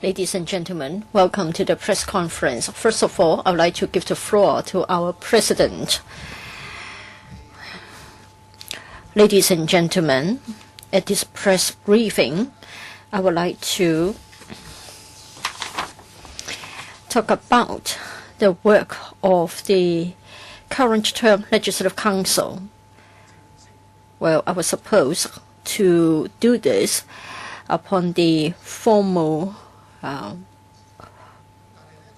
Ladies and gentlemen, welcome to the press conference. First of all, I would like to give the floor to our President. Ladies and gentlemen, at this press briefing, I would like to talk about the work of the current term Legislative Council. Well, I was supposed to do this upon the formal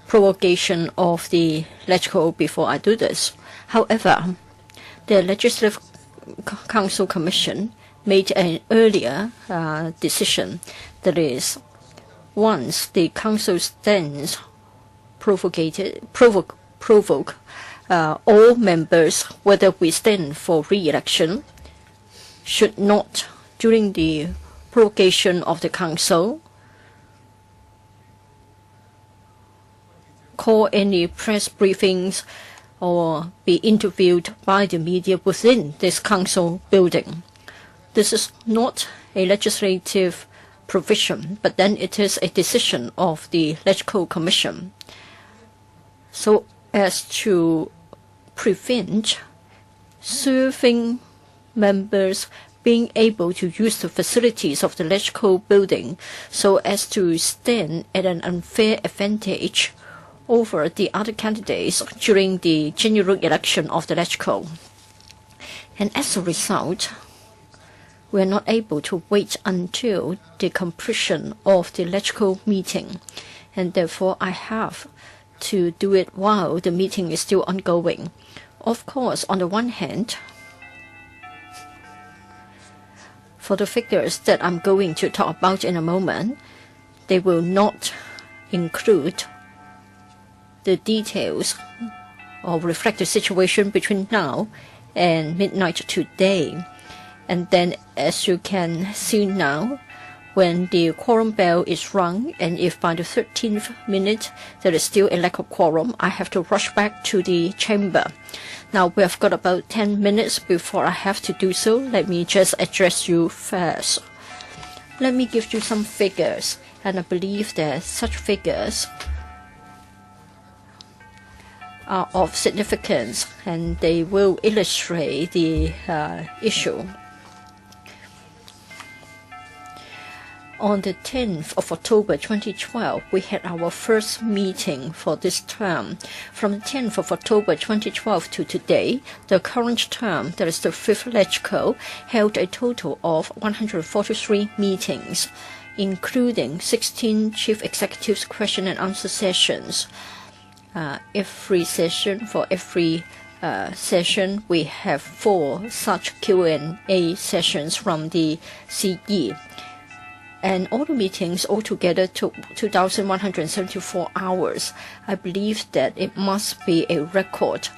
prorogation of the LegCo before I do this. However, the Legislative Council Commission made an earlier decision. That is, once the Council stands provoke all members, whether we stand for re-election, should not, during the prorogation of the Council, call any press briefings or be interviewed by the media within this Council building. This is not a legislative provision, but then it is a decision of the LegCo Commission, so as to prevent serving members being able to use the facilities of the LegCo building so as to stand at an unfair advantage over the other candidates during the general election of the LegCo. And as a result, we are not able to wait until the completion of the LegCo meeting, and therefore I have to do it while the meeting is still ongoing. Of course, on the one hand, for the figures that I'm going to talk about in a moment, they will not include the details or reflect the situation between now and midnight today. And then, as you can see now, when the quorum bell is rung, and if by the 13th minute there is still a lack of quorum, I have to rush back to the chamber. Now, we have got about 10 minutes before I have to do so. Let me just address you first. Let me give you some figures, and I believe that such figures are of significance, and they will illustrate the issue. On the 10th of October 2012, we had our first meeting for this term. From the 10th of October 2012 to today, the current term, that is the 5th LegCo, held a total of 143 meetings, including 16 Chief Executives question and answer sessions. Every session, we have 4 such Q&A sessions from the CE. And all the meetings altogether took 2,174 hours. I believe that it must be a record.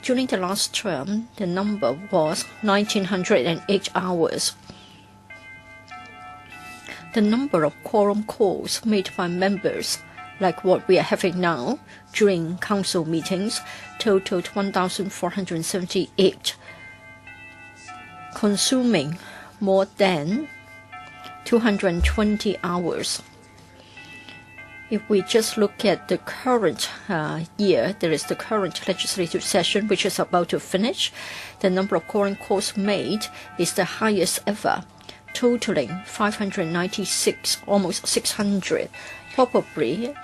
During the last term, the number was 1,908 hours. The number of quorum calls made by members, like what we are having now during council meetings, totaled 1,478, consuming more than 220 hours. If we just look at the current year, there is the current legislative session which is about to finish, the number of quorum calls made is the highest ever, totaling 596, almost 600. Probably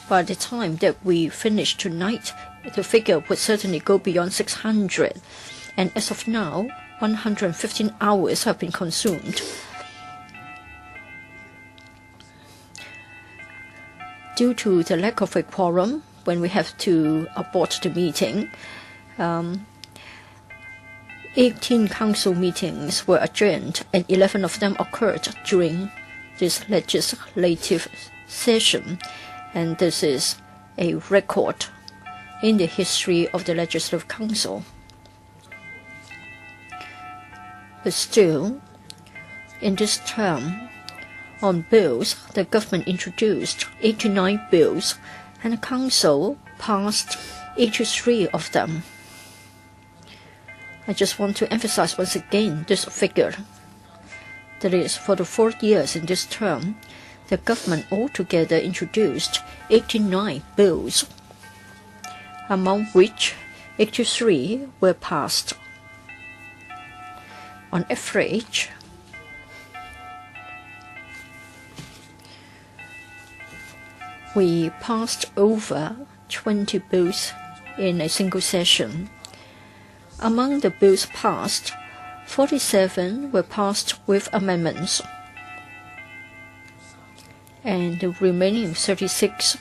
by the time that we finish tonight, the figure would certainly go beyond 600. And as of now, 115 hours have been consumed. Due to the lack of a quorum, when we have to abort the meeting, 18 council meetings were adjourned, and 11 of them occurred during this legislative session. And this is a record in the history of the Legislative Council. But still, in this term, on bills, the government introduced 89 bills, and the Council passed 83 of them. I just want to emphasize once again this figure. That is, for the 4 years in this term, the government altogether introduced 89 bills, among which 83 were passed. On average, we passed over 20 bills in a single session. Among the bills passed, 47 were passed with amendments, and the remaining 36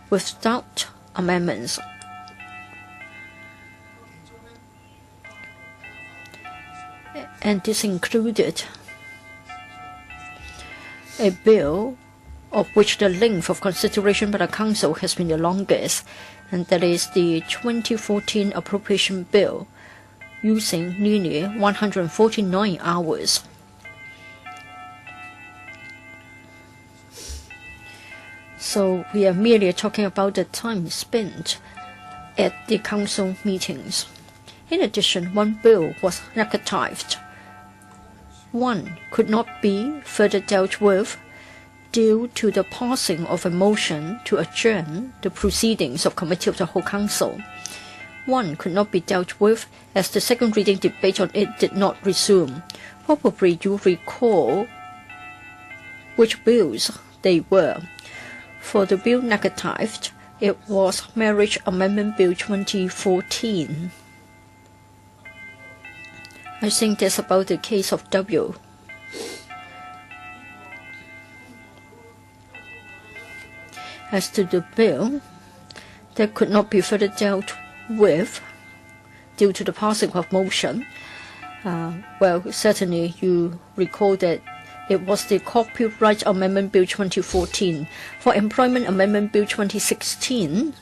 without amendments. And this included a bill of which the length of consideration by the Council has been the longest, and that is the 2014 Appropriation Bill, using nearly 149 hours. So we are merely talking about the time spent at the Council meetings. In addition, one bill was negatived. One could not be further dealt with due to the passing of a motion to adjourn the proceedings of Committee of the Whole Council. One could not be dealt with as the second reading debate on it did not resume. Probably you recall which bills they were. For the bill negatived, it was Marriage Amendment Bill 2014. I think that's about the case of W. As to the bill that could not be further dealt with due to the passing of motion, well, certainly you recall that it was the Copyright Amendment Bill 2014. For Employment Amendment Bill 2016,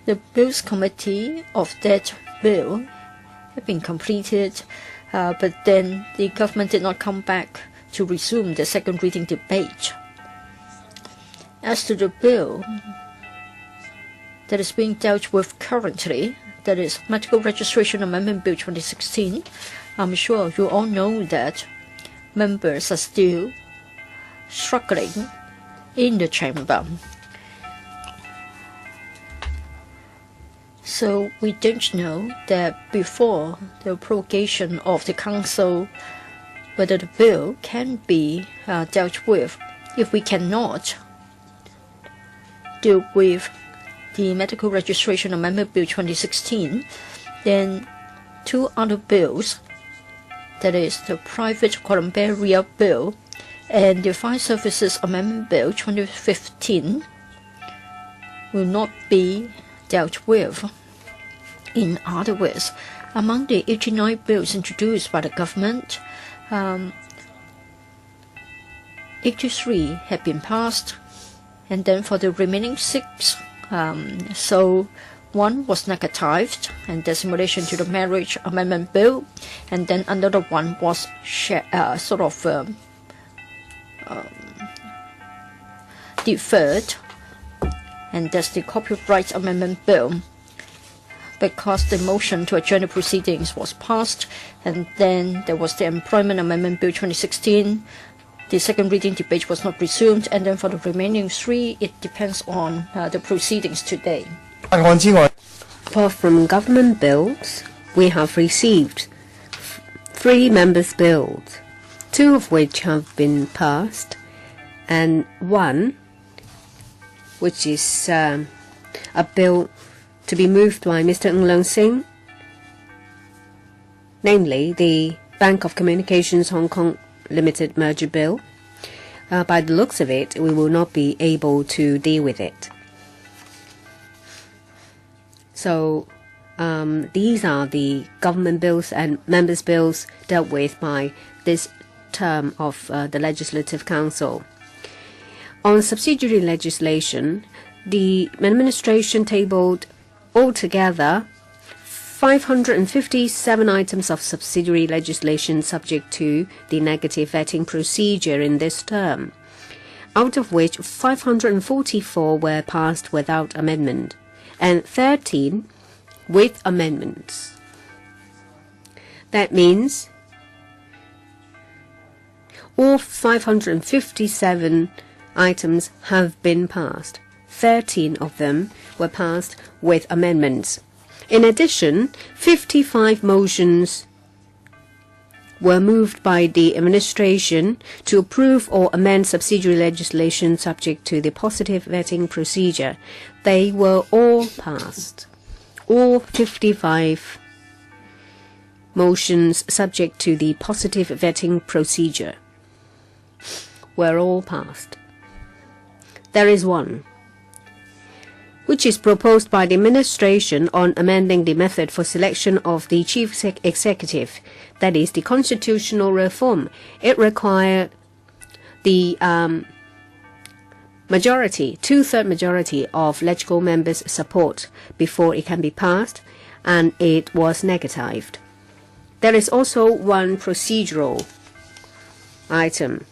the Bills Committee of that bill had been completed, but then the government did not come back to resume the second reading debate. As to the bill that is being dealt with currently, that is Medical Registration Amendment Bill 2016, I'm sure you all know that members are still struggling in the chamber. So we don't know that before the prorogation of the Council whether the bill can be dealt with. If we cannot deal with the Medical Registration Amendment Bill 2016, then two other bills, that is the Private Columbarium Bill and the Fire Services Amendment Bill 2015, will not be dealt with. In other words, among the 89 bills introduced by the government, 83 have been passed, and then for the remaining 6, so one was negatived, and that's in relation to the Marriage Amendment Bill, and then another one was deferred, and that's the Copyright Amendment Bill, because the motion to adjourn the proceedings was passed, and then there was the Employment Amendment Bill 2016. The second reading debate was not resumed, and then for the remaining 3, it depends on the proceedings today. Apart from government bills, we have received 3 members' bills, 2 of which have been passed, and 1, which is a bill to be moved by Mr. Ng Leung Sing, namely the Bank of Communications Hong Kong Limited Merger Bill. By the looks of it, we will not be able to deal with it. So these are the government bills and members' bills dealt with by this term of the Legislative Council. On subsidiary legislation, the administration tabled altogether 557 items of subsidiary legislation subject to the negative vetting procedure in this term, out of which 544 were passed without amendment and 13 with amendments. That means All 557 items have been passed. 13 of them were passed with amendments. In addition, 55 motions were moved by the administration to approve or amend subsidiary legislation subject to the positive vetting procedure. They were all passed. All 55 motions subject to the positive vetting procedure were all passed. There is one, which is proposed by the administration on amending the method for selection of the chief executive, that is the constitutional reform. It required the majority, two-thirds majority of LegCo members' support before it can be passed, and it was negatived. There is also one procedural item.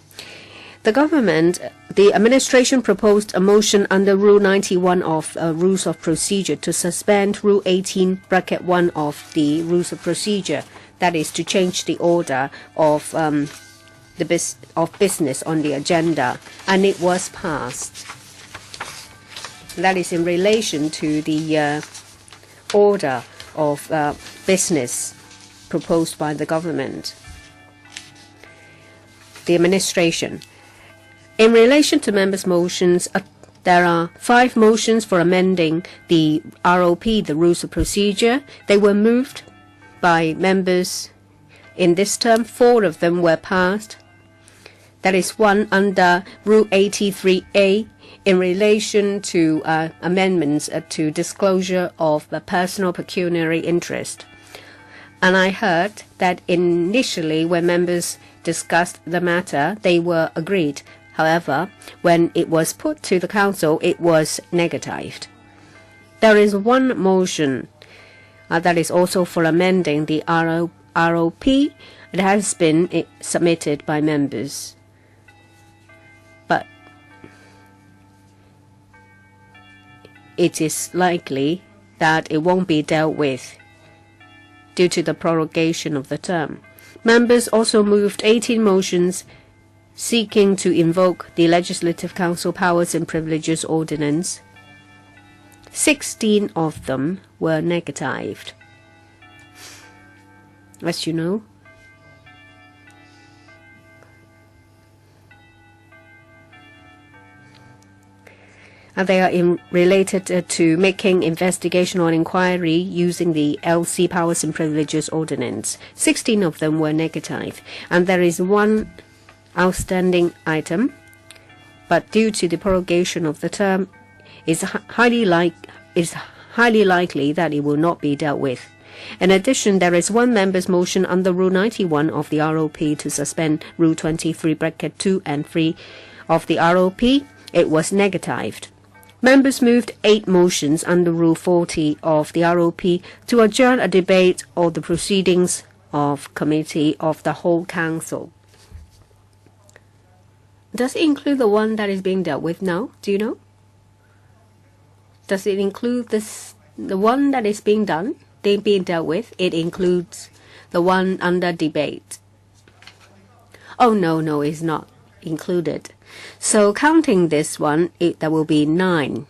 The administration proposed a motion under Rule 91 of Rules of Procedure to suspend Rule 18(1) of the Rules of Procedure, that is to change the order of business on the agenda, and it was passed. That is in relation to the order of business proposed by the government, the administration. In relation to members' motions, there are 5 motions for amending the ROP, the Rules of Procedure. They were moved by members in this term. 4 of them were passed. That is one under Rule 83A in relation to amendments to disclosure of the personal pecuniary interest. And I heard that initially when members discussed the matter, they were agreed. However, when it was put to the Council, it was negatived. There is one motion that is also for amending the ROP. It has been submitted by members, but it is likely that it won't be dealt with due to the prorogation of the term. Members also moved 18 motions seeking to invoke the Legislative Council Powers and Privileges Ordinance. 16 of them were negatived. As you know, they are related to making investigation or inquiry using the LC Powers and Privileges Ordinance. 16 of them were negative, and there is one outstanding item, but due to the prorogation of the term, it's highly likely that it will not be dealt with. In addition, there is one member's motion under Rule 91 of the ROP to suspend Rule 23(2) and 3 of the ROP. It was negatived. Members moved 8 motions under Rule 40 of the ROP to adjourn a debate or the proceedings of Committee of the Whole Council. Does it include the one that is being dealt with now? Do you know? Does it include the one that is being dealt with? It includes the one under debate. Oh, no, it's not included. So counting this one, there will be 9.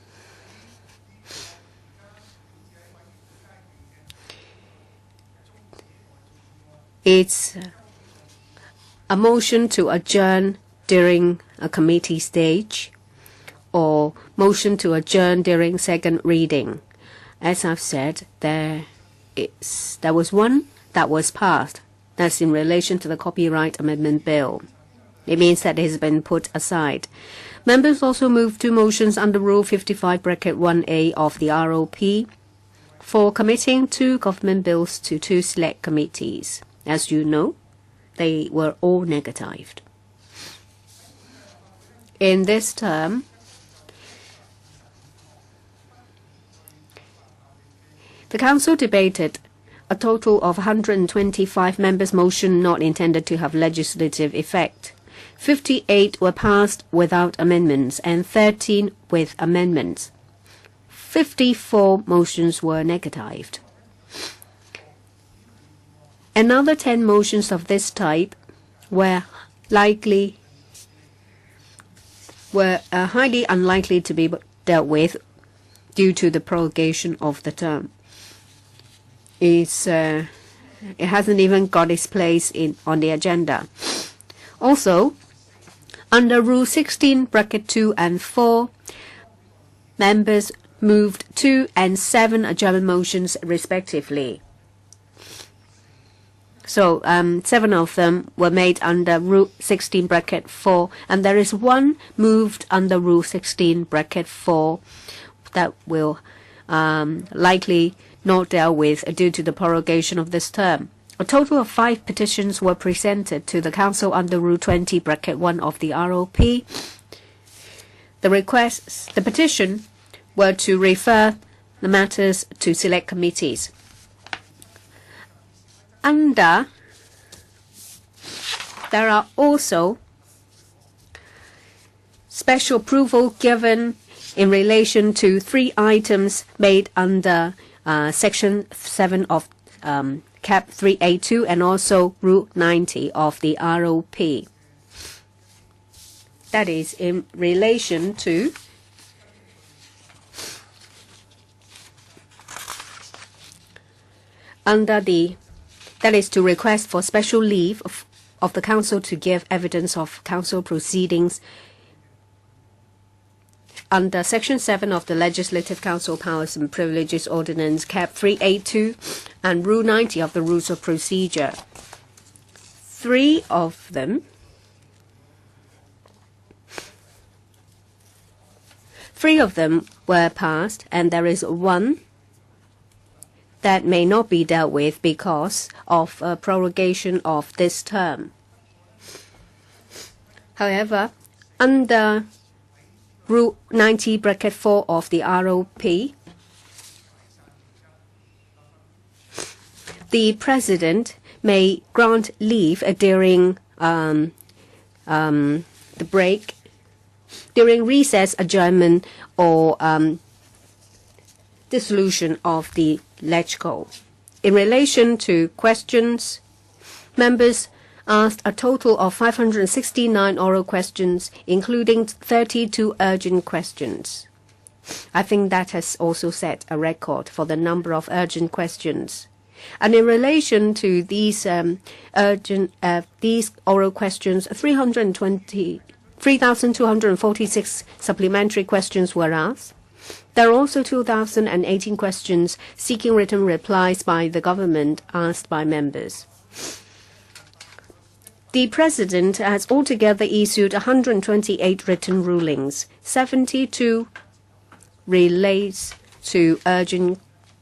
It's a motion to adjourn during a committee stage, or motion to adjourn during second reading. As I've said, there was one that was passed. That's in relation to the Copyright Amendment Bill. It means that it has been put aside. Members also moved 2 motions under Rule 55(1)(a) of the ROP for committing 2 government bills to 2 select committees. As you know, they were all negatived. In this term, the Council debated a total of 125 members' motions not intended to have legislative effect. 58 were passed without amendments and 13 with amendments. 54 motions were negatived. Another 10 motions of this type were highly unlikely to be dealt with due to the prolongation of the term. It hasn't even got its place on the agenda. Also, under Rule 16, bracket 2 and 4, members moved 2 and 7 adjournment motions respectively. So 7 of them were made under Rule 16, bracket 4, and there is one moved under Rule 16, bracket 4 that will likely not dealt with due to the prorogation of this term. A total of 5 petitions were presented to the Council under Rule 20, bracket 1 of the ROP. The petition were to refer the matters to select committees. There are also special approval given in relation to 3 items made under Section 7 of Cap 3A2 and also Rule 90 of the ROP. That is in relation to that is to request for special leave of the Council to give evidence of Council proceedings under Section 7 of the Legislative Council Powers and Privileges Ordinance, Cap 3A2, and Rule 90 of the Rules of Procedure. 3 of them were passed, and there is one that may not be dealt with because of a prorogation of this term. However, under Rule 90, bracket 4 of the ROP, the President may grant leave during the break, during recess, adjournment, or dissolution of the LegCo. In relation to questions, members asked a total of 569 oral questions, including 32 urgent questions. I think that has also set a record for the number of urgent questions. And in relation to these these oral questions, 3,246 supplementary questions were asked. There are also 2,018 questions seeking written replies by the government asked by members. The President has altogether issued 128 written rulings. 72 relates to urgent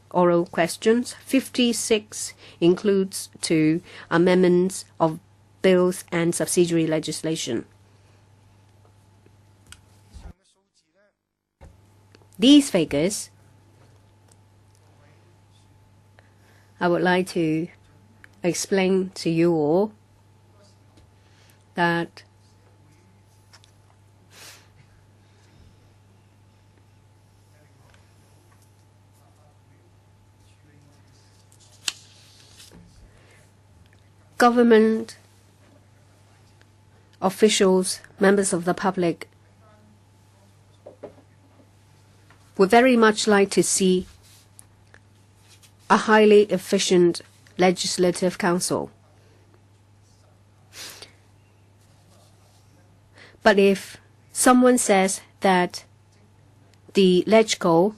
oral questions. 56 includes to amendments of bills and subsidiary legislation. These figures, I would like to explain to you all that government officials, members of the public, would very much like to see a highly efficient legislative council. But if someone says that the LegCo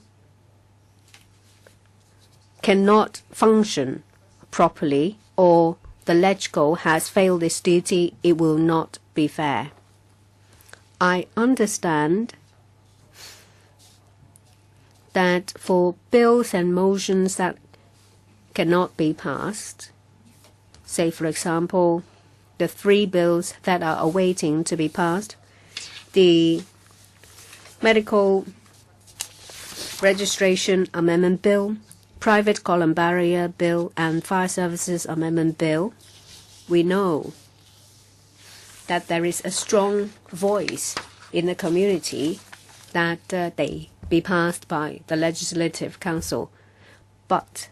cannot function properly or the LegCo has failed its duty, it will not be fair. I understand that for bills and motions that cannot be passed, say for example, the 3 bills that are awaiting to be passed, the Medical Registration Amendment Bill, Private Columbarium Bill, and Fire Services Amendment Bill, we know that there is a strong voice in the community that they be passed by the Legislative Council. But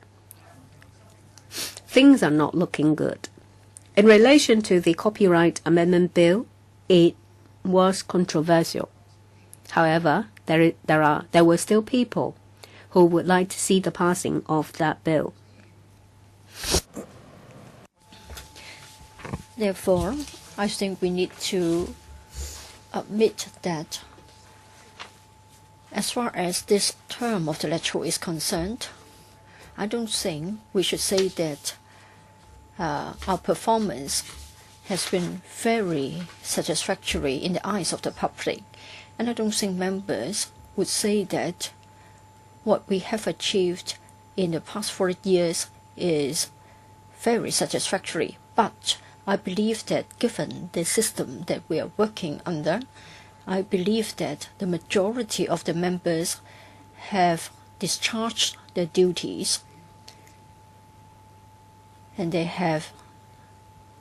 things are not looking good. In relation to the Copyright Amendment Bill, it was controversial. However, there were still people who would like to see the passing of that bill. Therefore, I think we need to admit that as far as this term of the LegCo is concerned, I don't think we should say that our performance has been very satisfactory in the eyes of the public. And I don't think members would say that what we have achieved in the past 4 years is very satisfactory. But I believe that given the system that we are working under, I believe that the majority of the members have discharged their duties and they have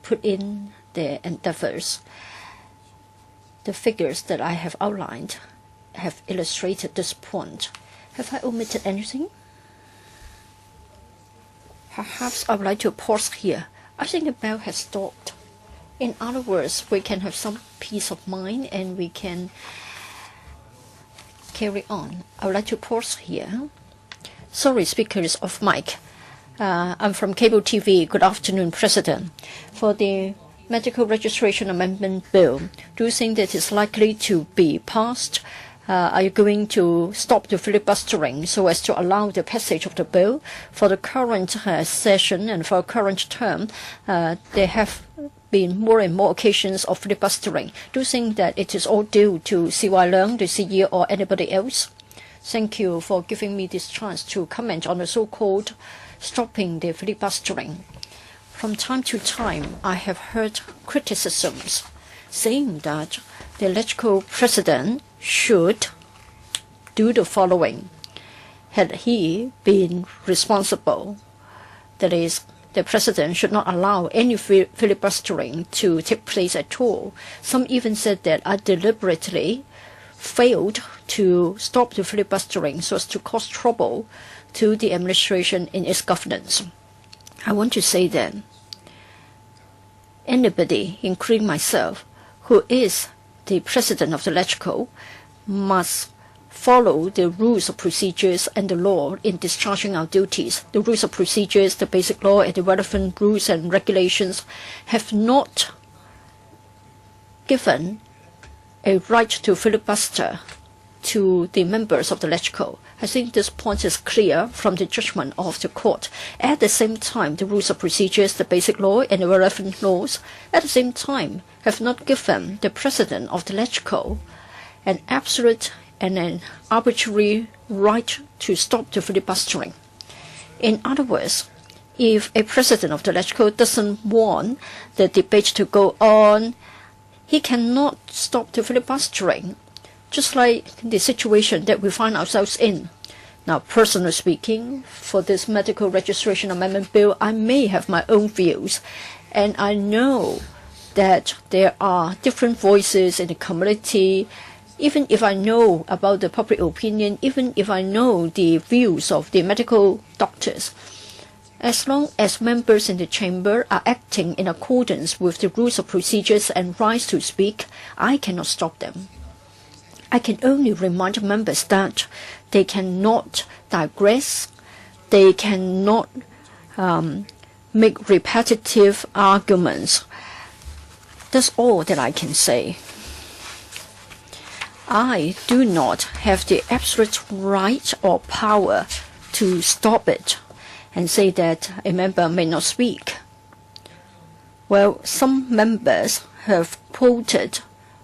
put in their endeavors. The figures that I have outlined have illustrated this point. Have I omitted anything? Perhaps I would like to pause here. I think the bell has stopped. In other words, we can have some peace of mind and we can carry on. I would like to pause here. Sorry, speakers off mic. I'm from Cable TV. Good afternoon, President. For the Medical Registration Amendment Bill, do you think that it's likely to be passed? Are you going to stop the filibustering so as to allow the passage of the bill? For the current session and for current term, there have been more and more occasions of filibustering. Do you think that it is all due to CY Leung, the CEO, or anybody else? Thank you for giving me this chance to comment on the so-called stopping the filibustering. From time to time, I have heard criticisms saying that the LegCo President should do the following. Had he been responsible, that is, the President should not allow any filibustering to take place at all. Some even said that I deliberately failed to stop the filibustering so as to cause trouble to the administration in its governance. I want to say that anybody, including myself, who is the President of the LegCo, must follow the rules of procedures and the law in discharging our duties. The rules of procedures, the basic law, and the relevant rules and regulations have not given a right to filibuster to the members of the LegCo. I think this point is clear from the judgment of the court. At the same time, the rules of procedures, the basic law, and the relevant laws, at the same time, have not given the President of the LegCo an absolute and an arbitrary right to stop the filibustering. In other words, if a President of the LegCo doesn't want the debate to go on, he cannot stop the filibustering, just like the situation that we find ourselves in. Now, personally speaking, for this Medical Registration Amendment Bill, I may have my own views, and I know that there are different voices in the community. Even if I know about the public opinion, even if I know the views of the medical doctors, as long as members in the chamber are acting in accordance with the rules of procedures and rights to speak, I cannot stop them. I can only remind members that they cannot digress, they cannot make repetitive arguments. That's all that I can say. I do not have the absolute right or power to stop it and say that a member may not speak. Well, some members have quoted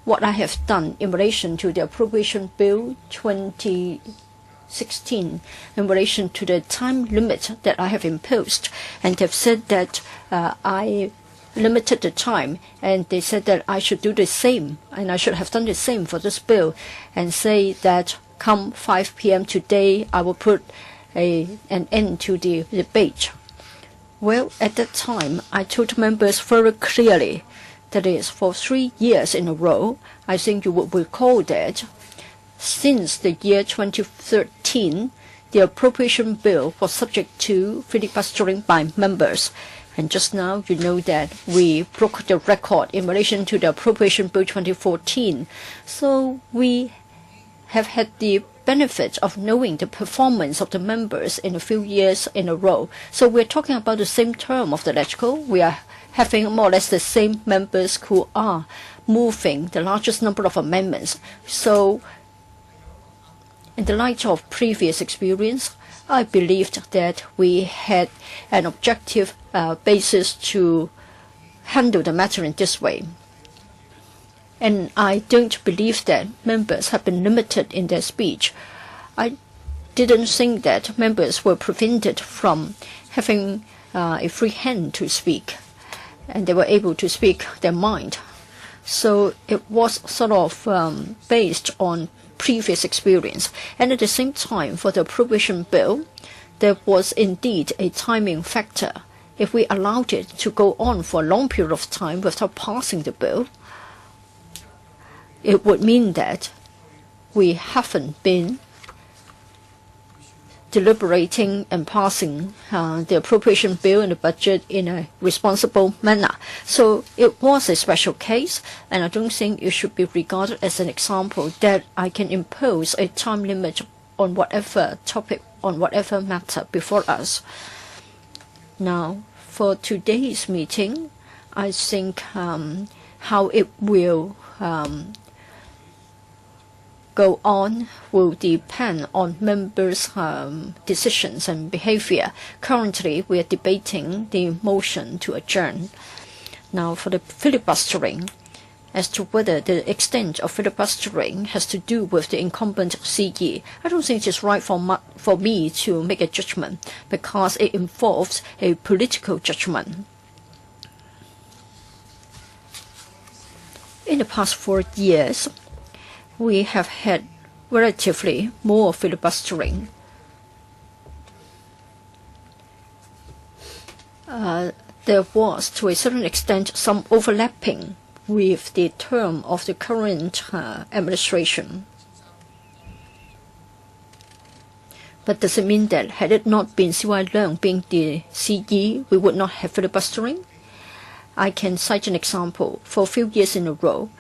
what I have done in relation to the Appropriation Bill 2016, in relation to the time limit that I have imposed, and have said that I limited the time, and they said that I should do the same, and I should have done the same for this bill, and say that come 5 p.m. today, I will put an end to the debate. Well, at that time, I told members very clearly, that is, for 3 years in a row, I think you would recall that since the year 2013, the appropriation bill was subject to filibustering by members. And just now, you know that we broke the record in relation to the Appropriation Bill 2014. So we have had the benefit of knowing the performance of the members in a few years in a row. So we're talking about the same term of the LegCo. We are having more or less the same members who are moving the largest number of amendments. So in the light of previous experience, I believed that we had an objective basis to handle the matter in this way. And I don't believe that members have been limited in their speech. I didn't think that members were prevented from having a free hand to speak, and they were able to speak their mind. So it was sort of based on previous experience. And at the same time, for the appropriation bill, there was indeed a timing factor. If we allowed it to go on for a long period of time without passing the bill, it would mean that we haven't been deliberating and passing the appropriation bill and the budget in a responsible manner. So it was a special case, and I don't think it should be regarded as an example that I can impose a time limit on whatever topic, on whatever matter before us. Now, for today's meeting, I think how it will go on will depend on members' decisions and behavior. Currently, we are debating the motion to adjourn. Now, for the filibustering, as to whether the extent of filibustering has to do with the incumbent CE, I don't think it is right for me to make a judgment, because it involves a political judgment. In the past 4 years, we have had relatively more filibustering. There was, to a certain extent, some overlapping with the term of the current administration. But does it mean that had it not been CY Leung being the CE, we would not have filibustering? I can cite an example. For a few years in a row,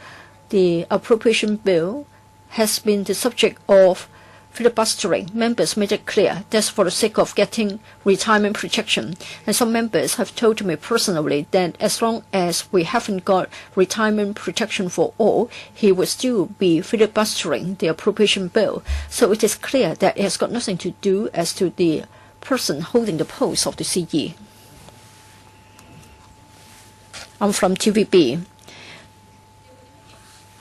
the appropriation bill has been the subject of filibustering. Members made it clear that's for the sake of getting retirement protection. And some members have told me personally that as long as we haven't got retirement protection for all, he would still be filibustering the appropriation bill. So it is clear that it has got nothing to do as to the person holding the post of the CE. I'm from TVB.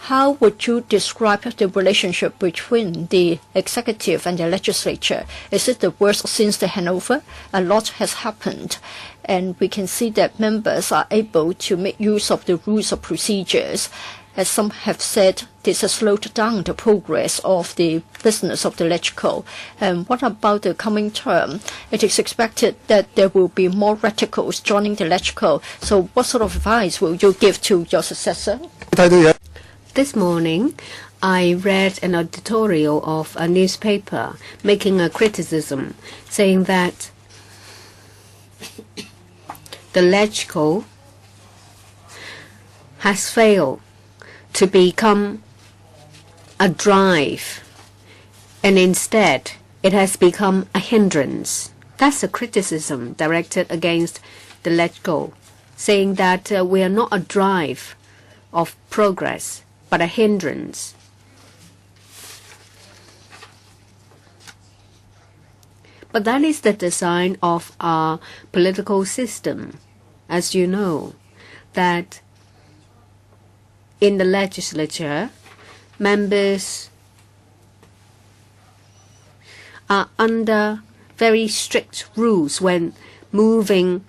How would you describe the relationship between the executive and the legislature? Is it the worst since the handover? A lot has happened, and we can see that members are able to make use of the rules of procedures. As some have said, this has slowed down the progress of the business of the LegCo. And what about the coming term? It is expected that there will be more radicals joining the LegCo. So what sort of advice will you give to your successor? This morning, I read an editorial of a newspaper making a criticism, saying that the LegCo has failed to become a drive, and instead it has become a hindrance. That's a criticism directed against the LegCo, saying that we are not a drive of progress, but a hindrance. But that is the design of our political system. As you know, that in the legislature, members are under very strict rules when moving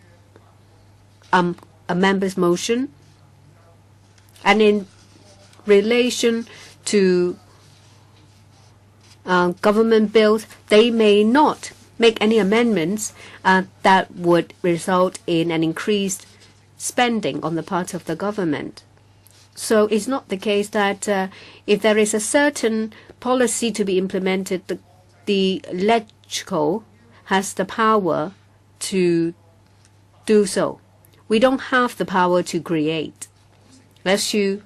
a member's motion, and in relation to government bills, they may not make any amendments that would result in an increased spending on the part of the government. So it's not the case that if there is a certain policy to be implemented, the LegCo has the power to do so. We don't have the power to create. As you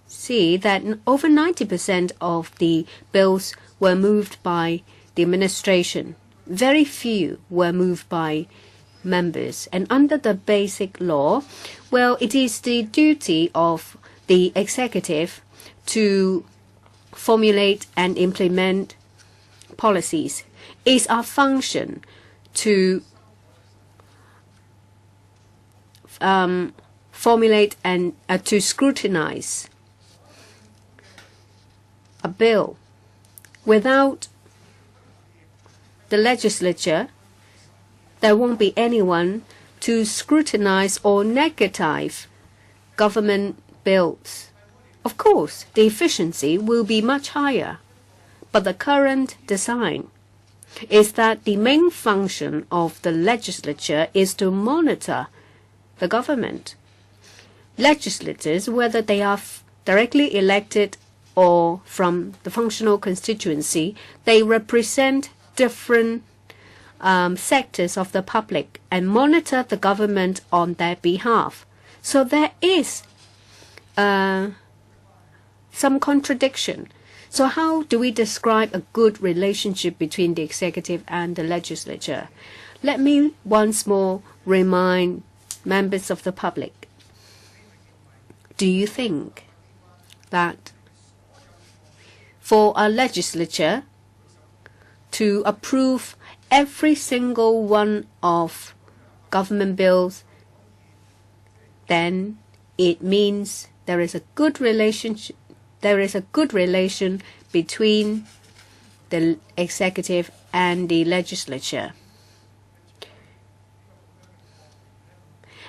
see that over 90% of the bills were moved by the administration. Very few were moved by members. And under the basic law, well, it is the duty of the executive to formulate and implement policies. It's our function to formulate and to scrutinize a bill. Without the legislature, there won't be anyone to scrutinize or negative government bills. Of course, the efficiency will be much higher, but the current design is that the main function of the legislature is to monitor the government. Legislators, whether they are directly elected or from the functional constituency, they represent different sectors of the public and monitor the government on their behalf. So there is some contradiction. So how do we describe a good relationship between the executive and the legislature? Let me once more remind members of the public. Do you think that for a legislature to approve every single one of government bills, then it means there is a good relationship? There is a good relation between the executive and the legislature.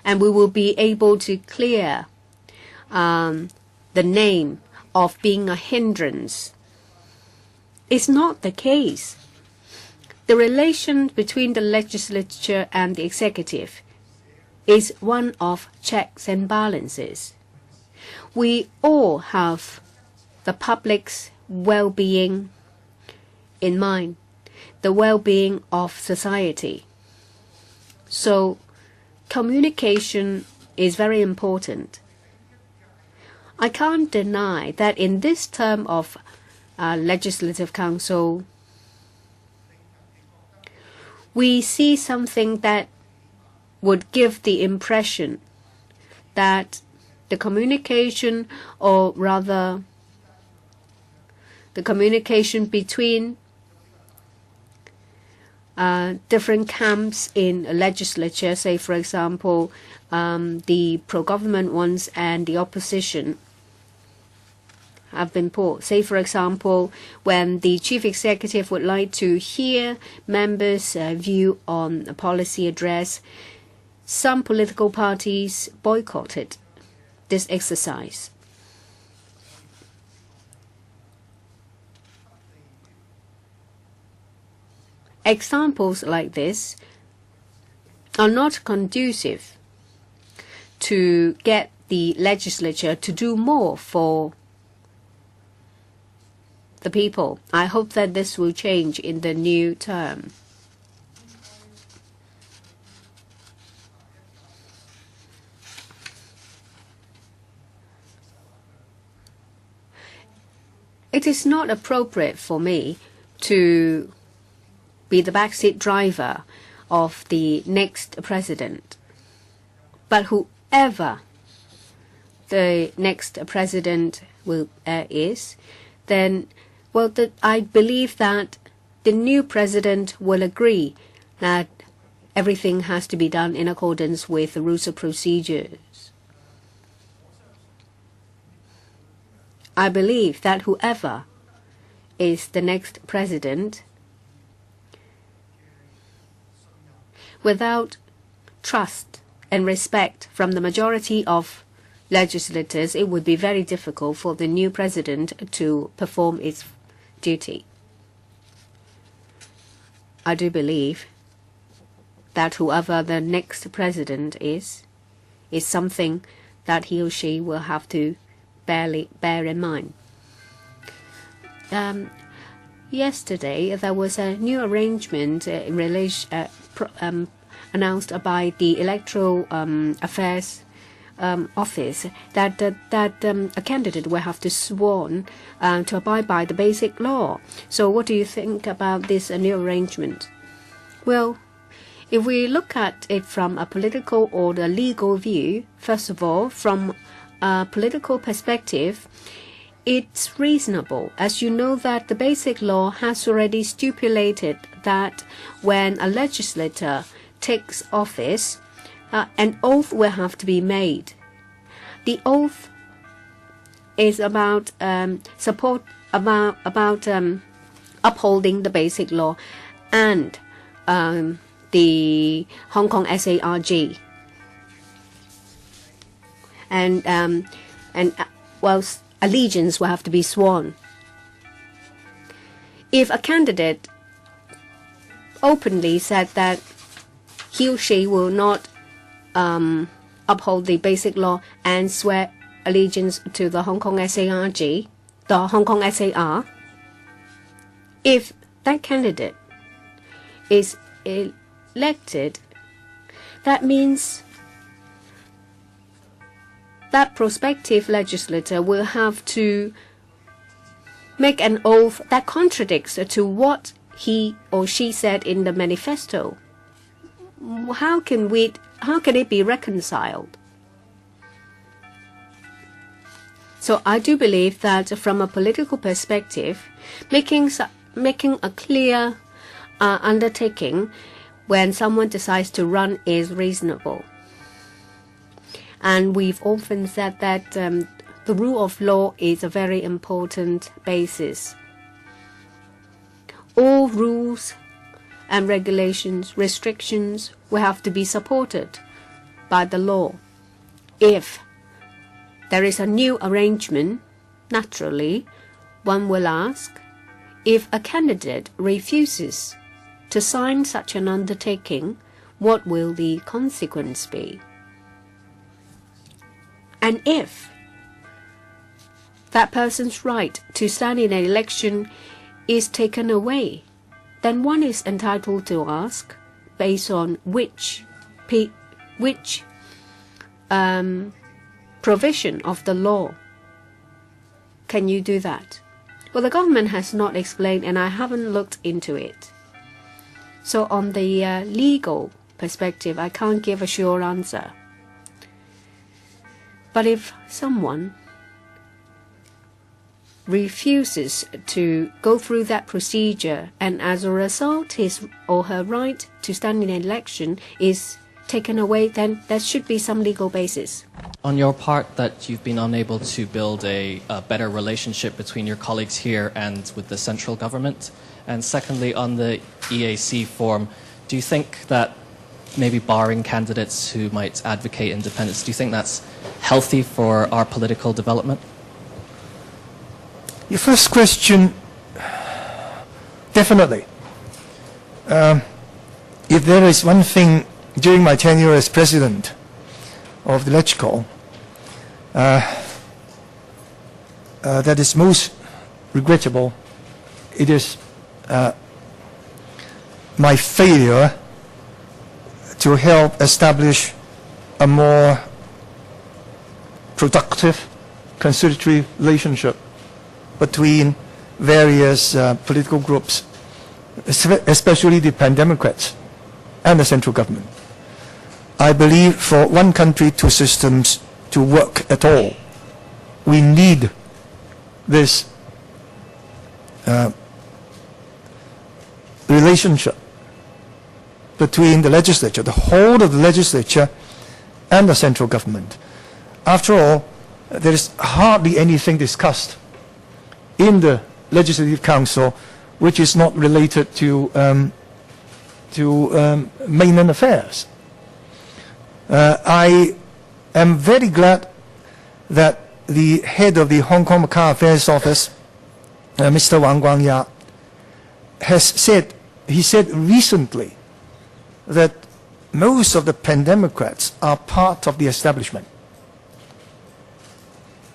And we will be able to clear the name of being a hindrance. It's not the case. The relation between the legislature and the executive is one of checks and balances. We all have the public's well-being in mind, the well-being of society. So communication is very important. I can't deny that in this term of Legislative Council, we see something that would give the impression that the communication, or rather the communication between different camps in a legislature, say for example the pro-government ones and the opposition, have been poor. Say for example when the chief executive would like to hear members' view on a policy address, some political parties boycotted this exercise. Examples like this are not conducive to get the legislature to do more for the people. I hope that this will change in the new term. It is not appropriate for me to be the backseat driver of the next president. But whoever the next president is, then, well, I believe that the new president will agree that everything has to be done in accordance with the rules of procedures. I believe that whoever is the next president, without trust and respect from the majority of legislators, it would be very difficult for the new president to perform its duty. I do believe that whoever the next president is something that he or she will have to bear in mind. Yesterday, there was a new arrangement in relation announced by the Electoral Affairs Office that a candidate will have to sworn to abide by the basic law. So what do you think about this new arrangement? Well, if we look at it from a political or the legal view, first of all, from a political perspective, it's reasonable, as you know that the basic law has already stipulated that when a legislator takes office, an oath will have to be made. The oath is about upholding the basic law and the Hong Kong SARG, and allegiance will have to be sworn. If a candidate openly said that he or she will not uphold the basic law and swear allegiance to the Hong Kong SARG, the Hong Kong SAR, if that candidate is elected, that means that prospective legislator will have to make an oath that contradicts to what he or she said in the manifesto. How can it be reconciled? So I do believe that from a political perspective, making a clear undertaking when someone decides to run is reasonable. And we've often said that the rule of law is a very important basis. All rules and regulations, restrictions will have to be supported by the law. If there is a new arrangement, naturally, one will ask, if a candidate refuses to sign such an undertaking, what will the consequence be? And if that person's right to stand in an election is taken away, then one is entitled to ask, based on which provision of the law can you do that? Well, the government has not explained, and I haven't looked into it. So on the legal perspective, I can't give a sure answer. But if someone refuses to go through that procedure, and as a result his or her right to stand in an election is taken away, then there should be some legal basis. On your part, that you've been unable to build a better relationship between your colleagues here and with the central government. And secondly, on the EAC form, do you think that maybe barring candidates who might advocate independence, do you think that's healthy for our political development? Your first question, definitely. If there is one thing during my tenure as president of the LegCo that is most regrettable, it is my failure to help establish a more productive, conciliatory relationship between various political groups, especially the pan-democrats and the central government. I believe for one country, two systems to work at all, we need this relationship between the legislature, the whole of the legislature, and the central government. After all, there is hardly anything discussed in the Legislative Council which is not related to mainland affairs. I am very glad that the head of the Hong Kong Macau Affairs Office, Mr. Wang Guangya, has said, he said recently that most of the pan-democrats are part of the establishment.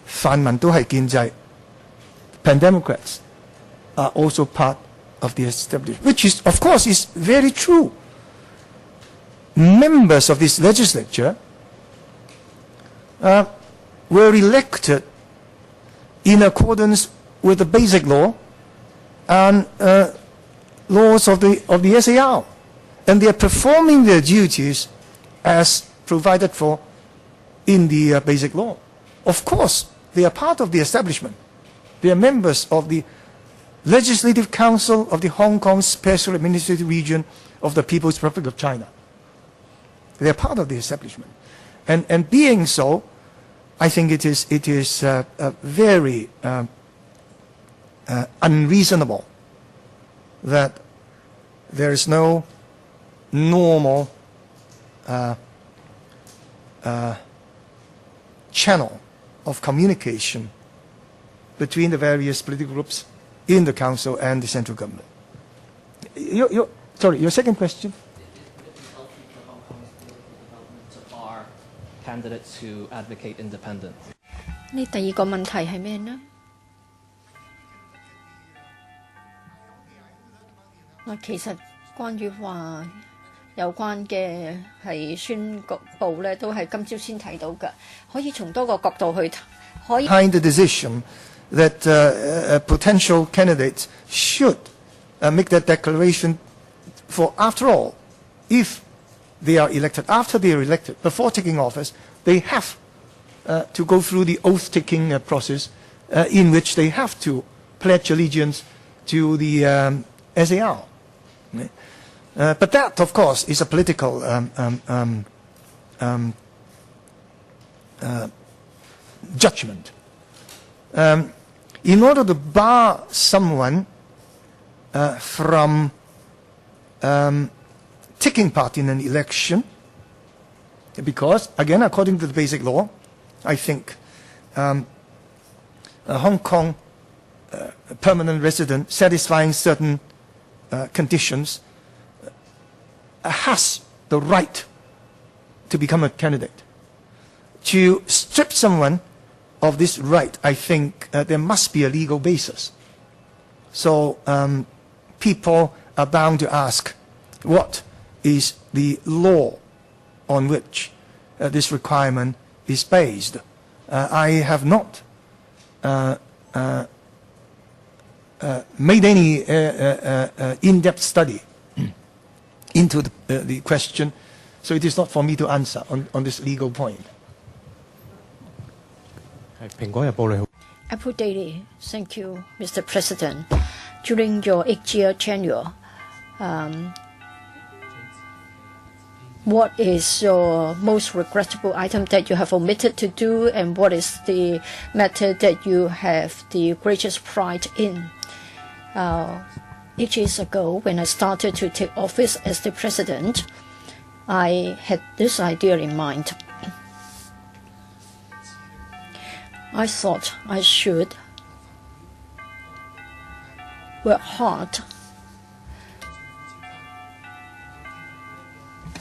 泛民都係建制 pan-democrats are also part of the establishment, which is, of course, is very true. members of this legislature were elected in accordance with the basic law and laws of the SAR, and they are performing their duties as provided for in the basic law. Of course, they are part of the establishment. They are members of the Legislative Council of the Hong Kong Special Administrative Region of the People's Republic of China. They are part of the establishment. And being so, I think it is very unreasonable that there is no normal channel of communication between the various political groups in the council and the central government. Sorry, your second question? Candidates who advocate independence. 呢第二個問題係咩呢？其實關於話有關嘅係宣佈咧，都係今朝先睇到嘅，可以從多個角度去可以。Behind the decision that potential candidates should make that declaration, for after all, if they are elected, after they are elected, before taking office, they have to go through the oath-taking process in which they have to pledge allegiance to the SAR. But that, of course, is a political judgment. In order to bar someone from taking part in an election, because, again, according to the basic law, I think a Hong Kong permanent resident satisfying certain conditions has the right to become a candidate. To strip someone of this right, I think there must be a legal basis. So people are bound to ask, what is the law on which this requirement is based? I have not made any in-depth study into the question, so it is not for me to answer on this legal point. Apple Daily, thank you, Mr. President. During your 8-year tenure, what is your most regrettable item that you have omitted to do, and what is the matter that you have the greatest pride in? 8 years ago, when I started to take office as the president, I had this idea in mind. I thought I should work hard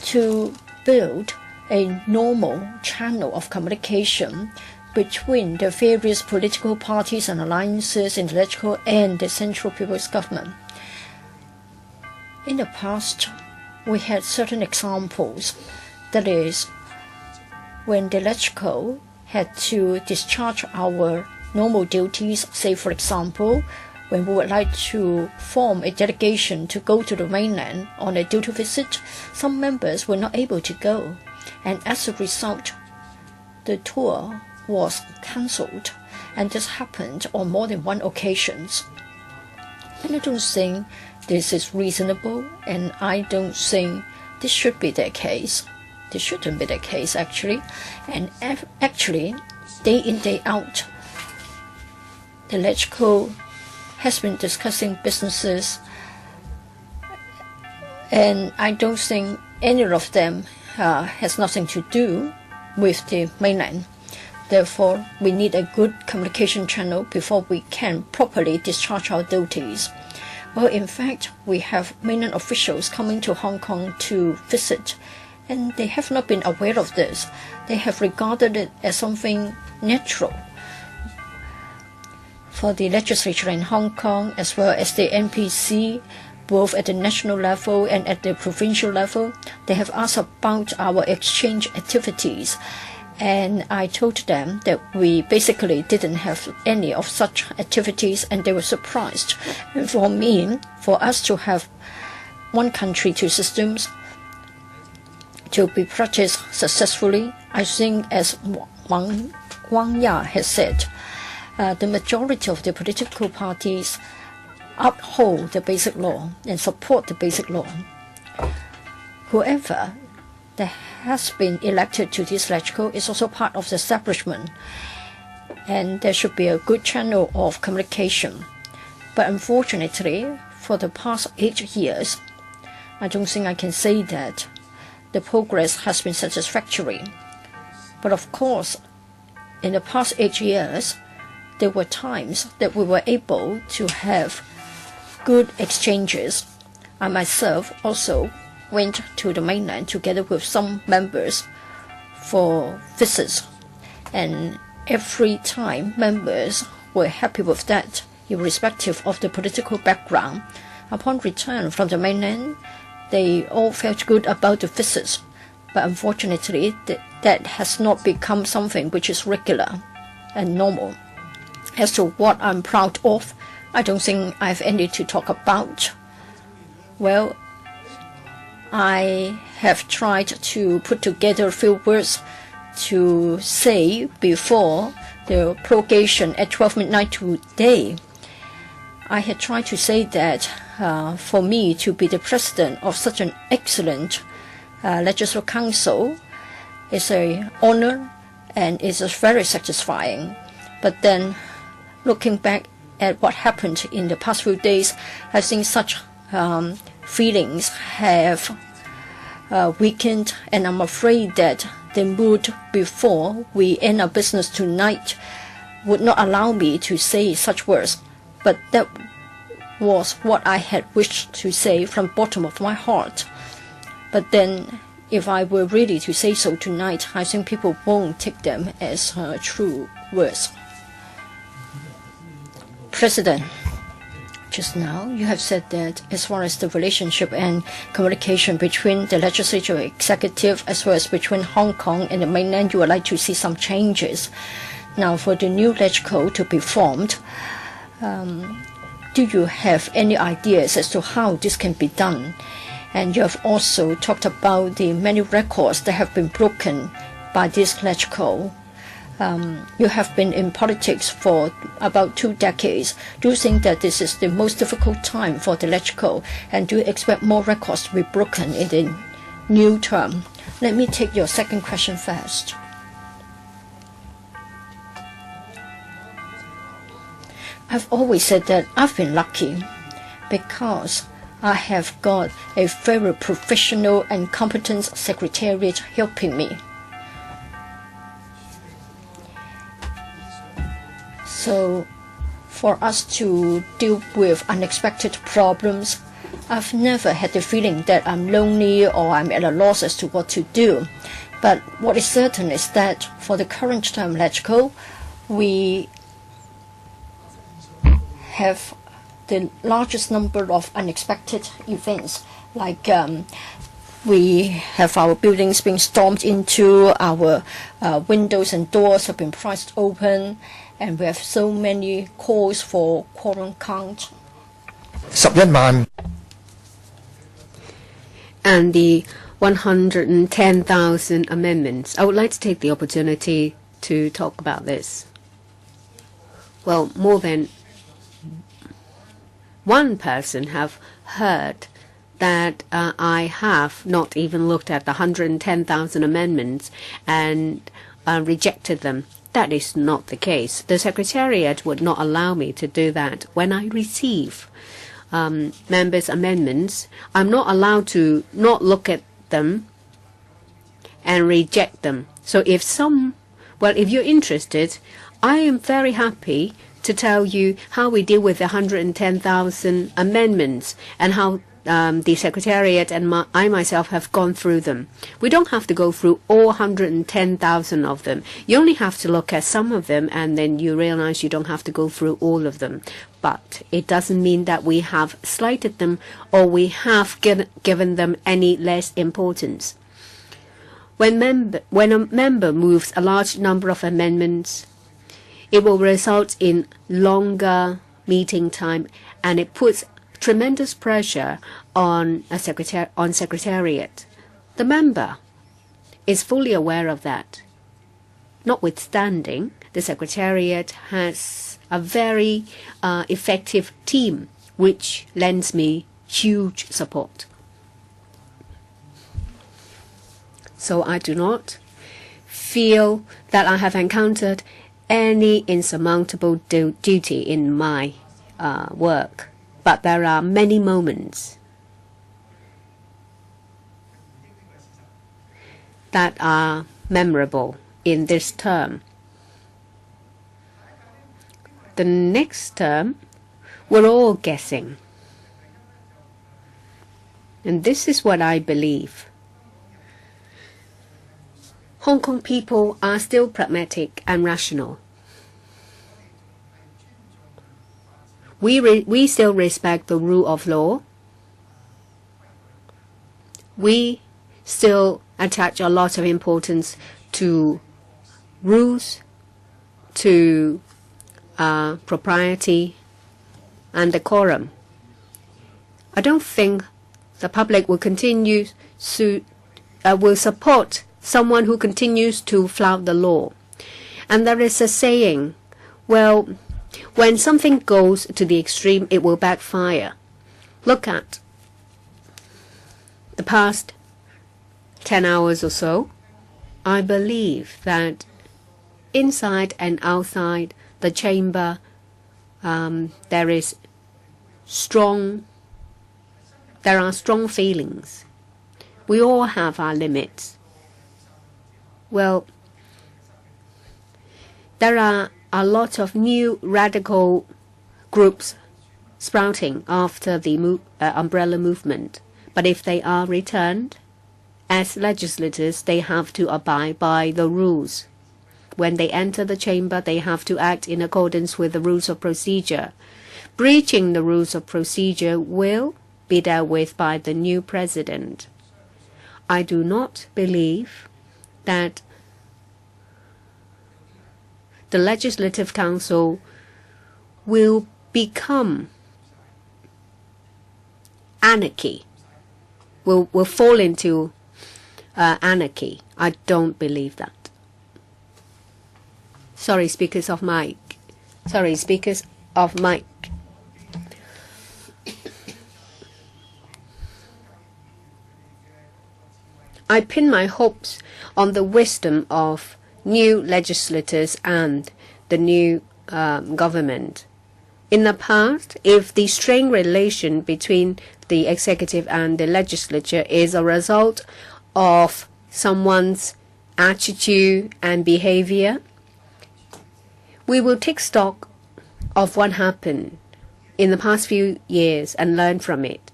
to build a normal channel of communication between the various political parties and alliances in the LegCo and the Central People's Government. In the past, we had certain examples. That is, when the LegCo had to discharge our normal duties, say for example, when we would like to form a delegation to go to the mainland on a duty visit, some members were not able to go, and as a result, the tour was cancelled, and this happened on more than one occasion. And I don't think this is reasonable, and I don't think this should be the case. This shouldn't be the case, actually. And actually, day in, day out, the LegCo has been discussing businesses, and I don't think any of them has nothing to do with the mainland. Therefore, we need a good communication channel before we can properly discharge our duties. Well, in fact, we have mainland officials coming to Hong Kong to visit, and they have not been aware of this. They have regarded it as something natural. For the legislature in Hong Kong, as well as the NPC, both at the national level and at the provincial level. They have asked about our exchange activities. And I told them that we basically didn't have any of such activities, and they were surprised. And for me, for us to have one country, two systems to be practiced successfully, I think, as Wang Ya has said, the majority of the political parties uphold the basic law and support the basic law. Whoever that has been elected to this LegCo is also part of the establishment, and there should be a good channel of communication. But unfortunately, for the past 8 years, I don't think I can say that the progress has been satisfactory. But of course, in the past 8 years, there were times that we were able to have good exchanges. I myself also went to the mainland together with some members for visits, and every time members were happy with that, irrespective of the political background. Upon return from the mainland, they all felt good about the visits, but unfortunately that has not become something which is regular and normal. As to what I'm proud of, I don't think I have any to talk about. Well, I have tried to put together a few words to say before the prorogation at 12 midnight today. I had tried to say that for me to be the president of such an excellent legislative council is an honor and is very satisfying. But then, looking back at what happened in the past few days, I think such feelings have weakened, and I'm afraid that the mood before we end our business tonight would not allow me to say such words. But that was what I had wished to say from the bottom of my heart. But then, if I were really to say so tonight, I think people won't take them as true words. President, just now you have said that as far as the relationship and communication between the legislature and executive, as well as between Hong Kong and the mainland, you would like to see some changes. Now, for the new LegCo to be formed, do you have any ideas as to how this can be done? And you have also talked about the many records that have been broken by this LegCo. You have been in politics for about 2 decades. Do you think that this is the most difficult time for the LegCo, and do you expect more records to be broken in the new term? Let me take your second question first. I've always said that I've been lucky because I have got a very professional and competent secretariat helping me. So, for us to deal with unexpected problems, I've never had the feeling that I'm lonely or I'm at a loss as to what to do. But what is certain is that for the current term LegCo, we have the largest number of unexpected events, like we have our buildings being stormed into, our windows and doors have been prized open, and we have so many calls for quorum count. 11萬 And the 110,000 amendments. I would like to take the opportunity to talk about this. Well, more than one person have heard that I have not even looked at the 110,000 amendments and rejected them. That is not the case. The Secretariat would not allow me to do that. When I receive members' amendments, I'm not allowed to not look at them and reject them. So if you're interested, I am very happy to tell you how we deal with the 110,000 amendments and how the Secretariat and I myself have gone through them. We don't have to go through all 110,000 of them. You only have to look at some of them, and then you realize you don't have to go through all of them. But it doesn't mean that we have slighted them or we have given them any less importance. When a member moves a large number of amendments, it will result in longer meeting time, and it puts tremendous pressure on Secretariat. The member is fully aware of that. Notwithstanding, the Secretariat has a very effective team, which lends me huge support. So I do not feel that I have encountered any insurmountable duty in my work. But there are many moments that are memorable in this term. The next term, we're all guessing. And this is what I believe. Hong Kong people are still pragmatic and rational. We still respect the rule of law. We still attach a lot of importance to rules, to propriety and decorum. I don't think the public will will support someone who continues to flout the law. And there is a saying, well, when something goes to the extreme, it will backfire. Look at the past 10 hours or so. I believe that inside and outside the chamber, there are strong feelings. We all have our limits. Well, there are a lot of new radical groups sprouting after the umbrella movement. But if they are returned, as legislators, they have to abide by the rules. When they enter the chamber, they have to act in accordance with the rules of procedure. Breaching the rules of procedure will be dealt with by the new president. I do not believe that the Legislative Council will become anarchy, will fall into anarchy. I don't believe that. Sorry, speakers of mic. I pin my hopes on the wisdom of new legislators and the new government. In the past, if the strained relation between the executive and the legislature is a result of someone's attitude and behavior, we will take stock of what happened in the past few years and learn from it.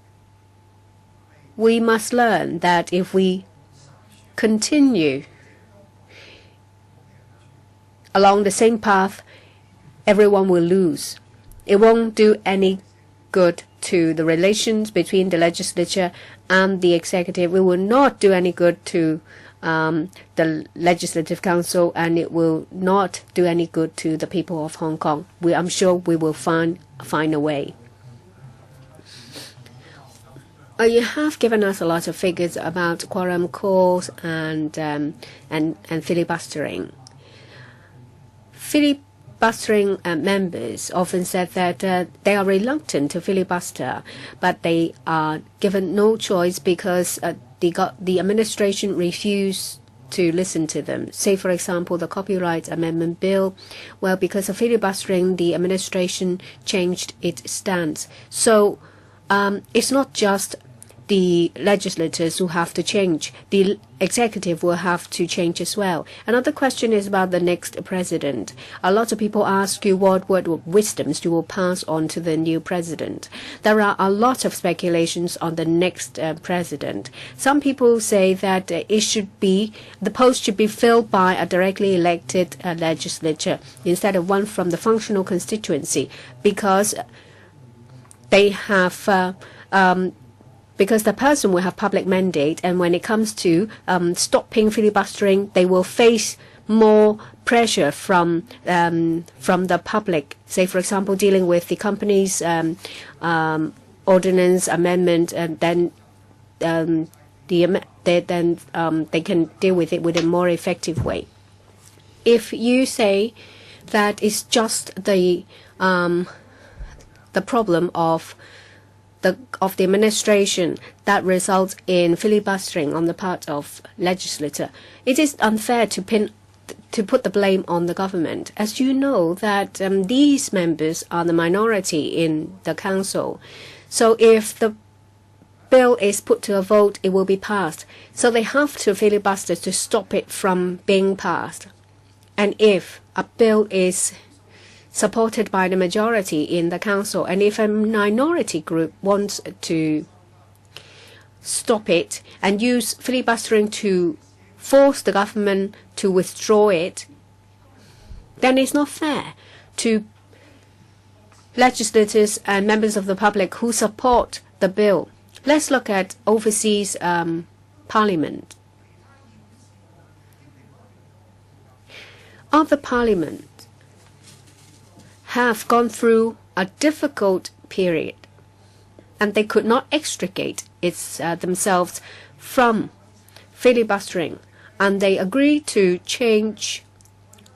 We must learn that if we continue along the same path, everyone will lose. It won't do any good to the relations between the legislature and the executive. It will not do any good to the Legislative Council, and it will not do any good to the people of Hong Kong. I'm sure we will find a way. You have given us a lot of figures about quorum calls and filibustering. Filibustering members often said that they are reluctant to filibuster, but they are given no choice because the administration refused to listen to them. Say, for example, the Copyright Amendment Bill. Well, because of filibustering, the administration changed its stance. So it's not just the legislators will have to change. The executive will have to change as well. Another question is about the next president. A lot of people ask you what word of wisdoms you will pass on to the new president. There are a lot of speculations on the next president. Some people say that the post should be filled by a directly elected legislature instead of one from the functional constituency, because they have because the person will have public mandate, and when it comes to stopping filibustering, they will face more pressure from the public. Say, for example, dealing with the company's ordinance amendment, and then they can deal with it with a more effective way. If you say that it's just the problem of the administration that results in filibustering on the part of legislature, it is unfair to put the blame on the government. As you know that these members are the minority in the council. So if the bill is put to a vote, it will be passed. So they have to filibuster to stop it from being passed. And if a bill is supported by the majority in the council, and if a minority group wants to stop it and use filibustering to force the government to withdraw it, then it's not fair to legislators and members of the public who support the bill. Let's look at overseas parliament. Other parliament have gone through a difficult period, and they could not extricate themselves from filibustering, and they agreed to change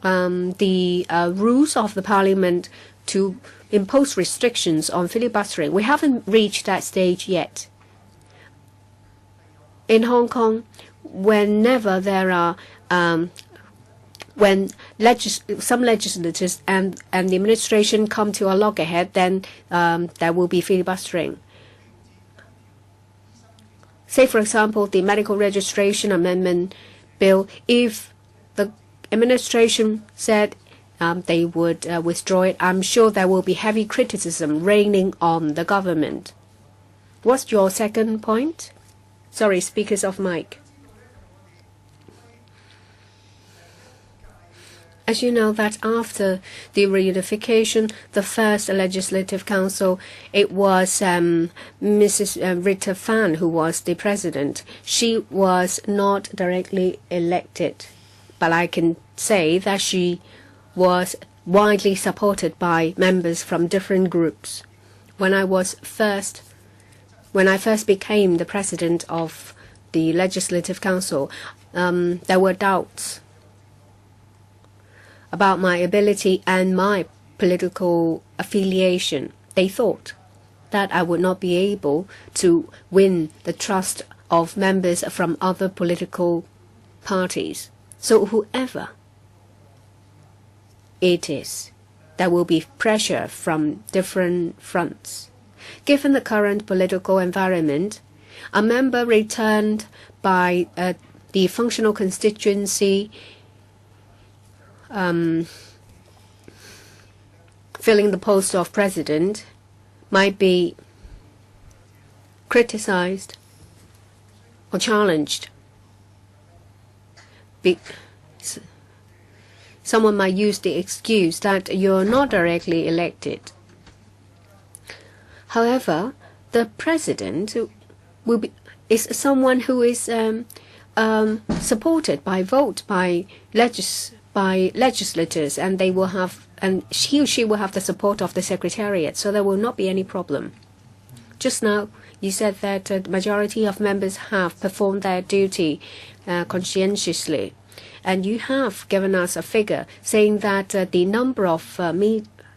the rules of the parliament to impose restrictions on filibustering. We haven't reached that stage yet. In Hong Kong, whenever there are when some legislators and the administration come to a loggerhead, then there will be filibustering. Say, for example, the medical registration amendment bill, if the administration said they would withdraw it, I'm sure there will be heavy criticism raining on the government. What's your second point? Sorry, speakers off mic. As you know that after the reunification, the first Legislative Council, it was Mrs. Rita Fan who was the president. She was not directly elected, but I can say that she was widely supported by members from different groups. When I first became the president of the Legislative Council, there were doubts about my ability and my political affiliation. They thought that I would not be able to win the trust of members from other political parties. So whoever it is, there will be pressure from different fronts. Given the current political environment, a member returned by the functional constituency filling the post of president might be criticized or challenged. Someone might use the excuse that you're not directly elected. However, the president is someone who is supported by vote by legislators, and he or she will have the support of the secretariat, so there will not be any problem. Just now, you said that the majority of members have performed their duty conscientiously, and you have given us a figure saying that the number of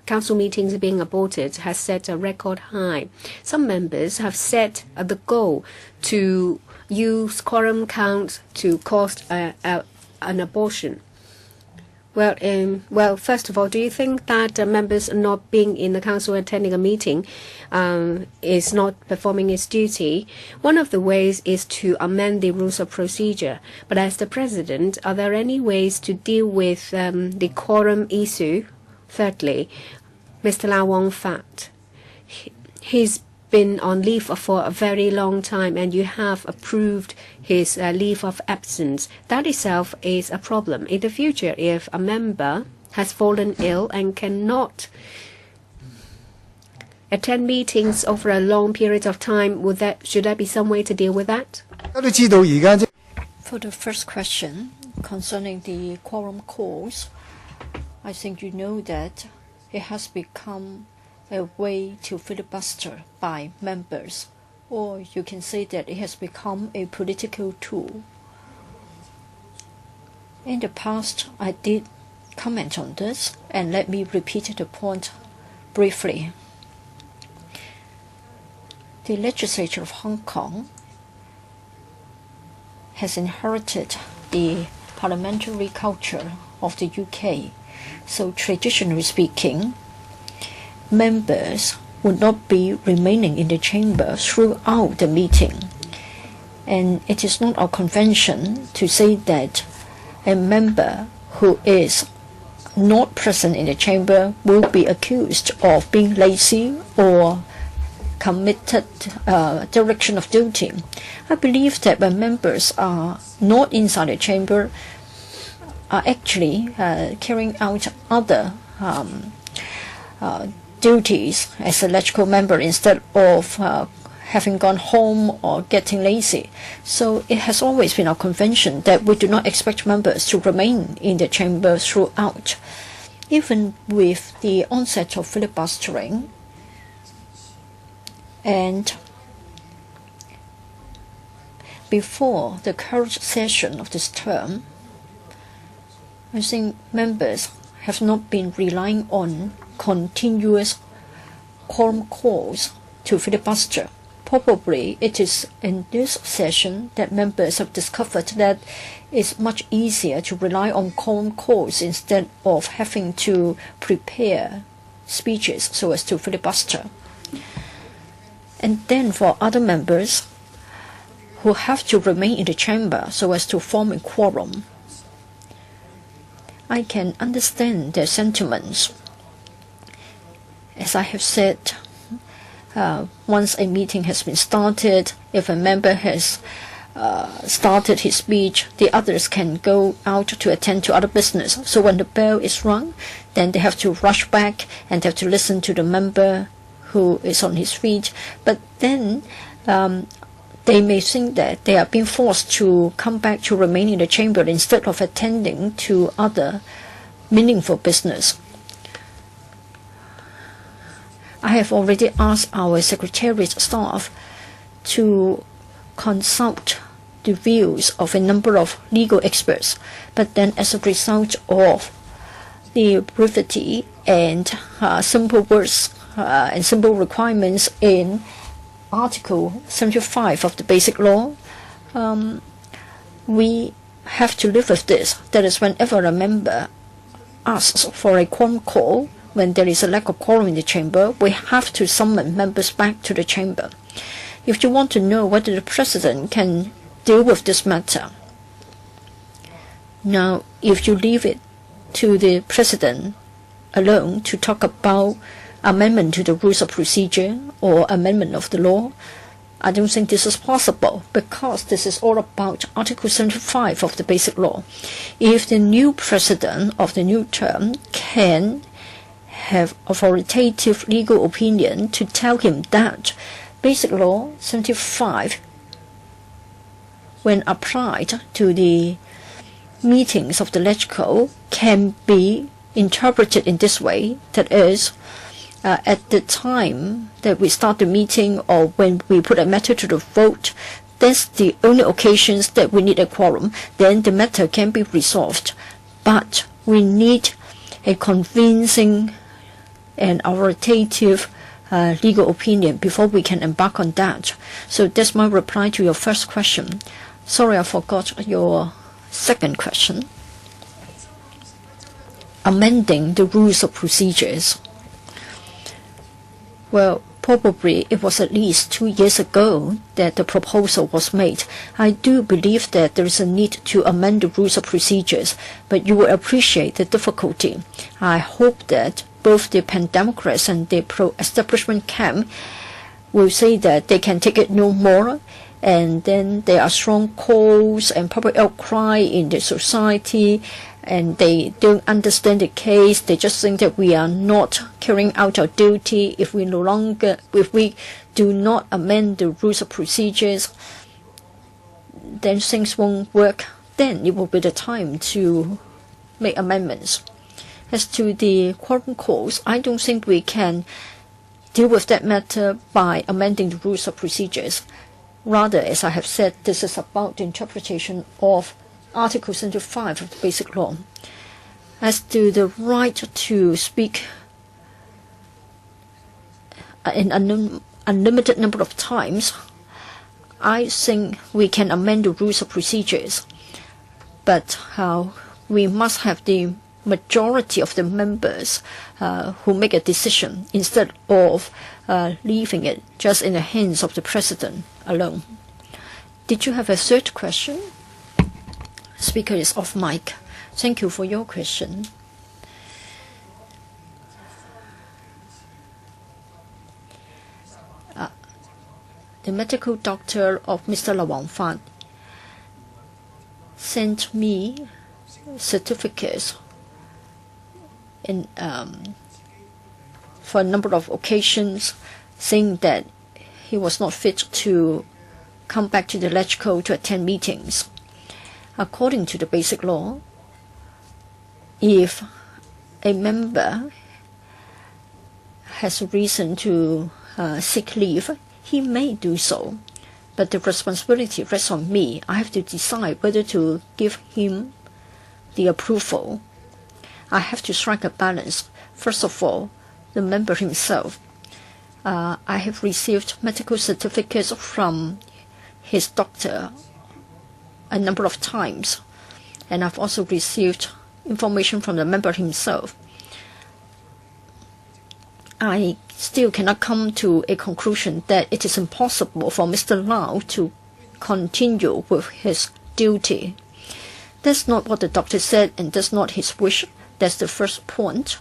council meetings being aborted has set a record high. Some members have set the goal to use quorum count to cause an abortion. Well, first of all, do you think that members not being in the council attending a meeting is not performing its duty? One of the ways is to amend the rules of procedure. But as the president, are there any ways to deal with the quorum issue? Thirdly, Mr. Lau Wong-Fat, he's been on leave for a very long time, and you have approved his leave of absence. That itself is a problem. In the future, if a member has fallen ill and cannot attend meetings over a long period of time, should there be some way to deal with that? For the first question concerning the quorum calls, I think you know that it has become a way to filibuster by members, or you can say that it has become a political tool. In the past, I did comment on this, and let me repeat the point briefly. The legislature of Hong Kong has inherited the parliamentary culture of the UK. So traditionally speaking, members would not be remaining in the chamber throughout the meeting. And it is not our convention to say that a member who is not present in the chamber will be accused of being lazy or committed direction of duty. I believe that when members are not inside the chamber, are actually carrying out other duties as a LegCo member instead of having gone home or getting lazy. So it has always been our convention that we do not expect members to remain in the chamber throughout. Even with the onset of filibustering and before the current session of this term, I think members have not been relying on continuous quorum calls to filibuster. Probably it is in this session that members have discovered that it's much easier to rely on quorum calls instead of having to prepare speeches so as to filibuster. And then for other members who have to remain in the chamber so as to form a quorum, I can understand their sentiments. As I have said, once a meeting has been started, if a member has started his speech, the others can go out to attend to other business. So when the bell is rung, then they have to rush back and they have to listen to the member who is on his feet. But then they may think that they are being forced to come back to remain in the chamber instead of attending to other meaningful business. I have already asked our Secretariat staff to consult the views of a number of legal experts, but then as a result of the brevity and simple words and simple requirements in Article 75 of the Basic Law, we have to live with this. That is, whenever a member asks for a quorum call, when there is a lack of quorum in the chamber, we have to summon members back to the chamber. If you want to know whether the President can deal with this matter, now if you leave it to the President alone to talk about amendment to the rules of procedure or amendment of the law, I don't think this is possible, because this is all about Article 75 of the Basic Law. If the new President of the new term can have authoritative legal opinion to tell him that Basic Law 75, when applied to the meetings of the LegCo, can be interpreted in this way, that is, at the time that we start the meeting or when we put a matter to the vote, that's the only occasions that we need a quorum, then the matter can be resolved. But we need a convincing and authoritative legal opinion before we can embark on that. So that's my reply to your first question. Sorry, I forgot your second question. amending the rules of procedures. Well, probably it was at least 2 years ago that the proposal was made. I do believe that there is a need to amend the rules of procedures, but you will appreciate the difficulty. I hope that both the pan-democrats and the pro-establishment camp will say that they can take it no more, and then there are strong calls and public outcry in the society, and they don't understand the case. They just think that we are not carrying out our duty if we do not amend the rules of procedures. Then things won't work. Then it will be the time to make amendments. As to the quorum calls, I don't think we can deal with that matter by amending the rules of procedures. Rather, as I have said, this is about the interpretation of Article 75 of the Basic Law. As to the right to speak an unlimited number of times, I think we can amend the rules of procedures, but we must have the majority of the members who make a decision instead of leaving it just in the hands of the President alone. Did you have a third question? Speaker is off mic. Thank you for your question. The medical doctor of Mr. La Wangfan sent me certificates for a number of occasions, saying that he was not fit to come back to the LegCo to attend meetings. According to the Basic Law, if a member has a reason to seek leave, he may do so. But the responsibility rests on me. I have to decide whether to give him the approval. I have to strike a balance. First of all, the member himself. I have received medical certificates from his doctor a number of times, and I've also received information from the member himself. I still cannot come to a conclusion that it is impossible for Mr. Lau to continue with his duty. That's not what the doctor said, and that's not his wish. That's the first point.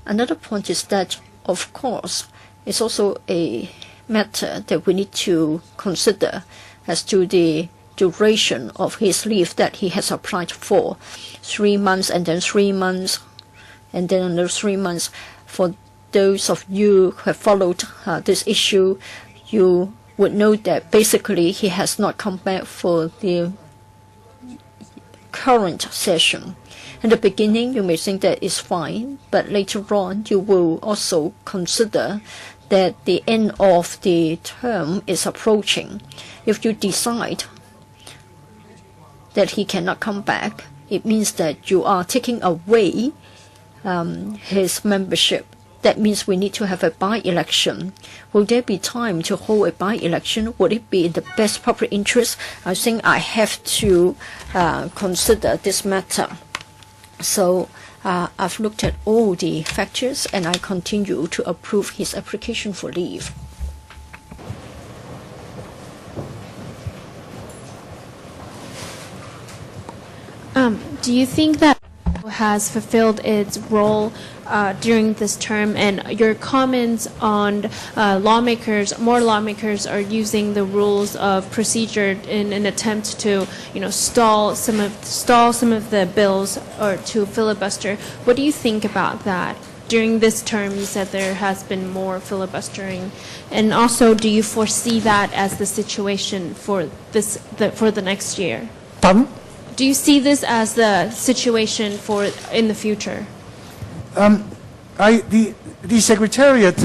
Another point is that, of course, it's also a matter that we need to consider as to the duration of his leave that he has applied for. 3 months and then 3 months and then another 3 months. For those of you who have followed this issue, you would know that basically he has not come back for the current session. In the beginning, you may think that it's fine, but later on, you will also consider that the end of the term is approaching. If you decide that he cannot come back, it means that you are taking away his membership. That means we need to have a by-election. Will there be time to hold a by-election? Would it be in the best public interest? I think I have to consider this matter. So I've looked at all the factors, and I continue to approve his application for leave. Do you think that has fulfilled its role during this term, and your comments on more lawmakers are using the rules of procedure in an attempt to, stall some of the bills or to filibuster? What do you think about that? During this term, you said there has been more filibustering, and also, do you foresee that as the situation for the next year? Pardon? Do you see this as the situation in the future? The Secretariat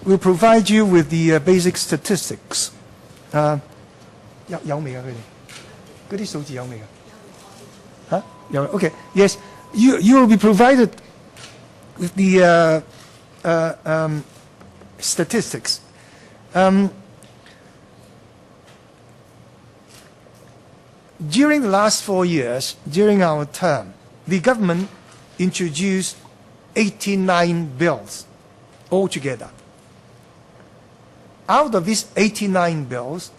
will provide you with the basic statistics. 有未啊？佢哋嗰啲數字有未啊？嚇有 OK yes you will be provided with the statistics. During the last 4 years, during our term, the government introduced 89 bills altogether. Out of these 89 bills,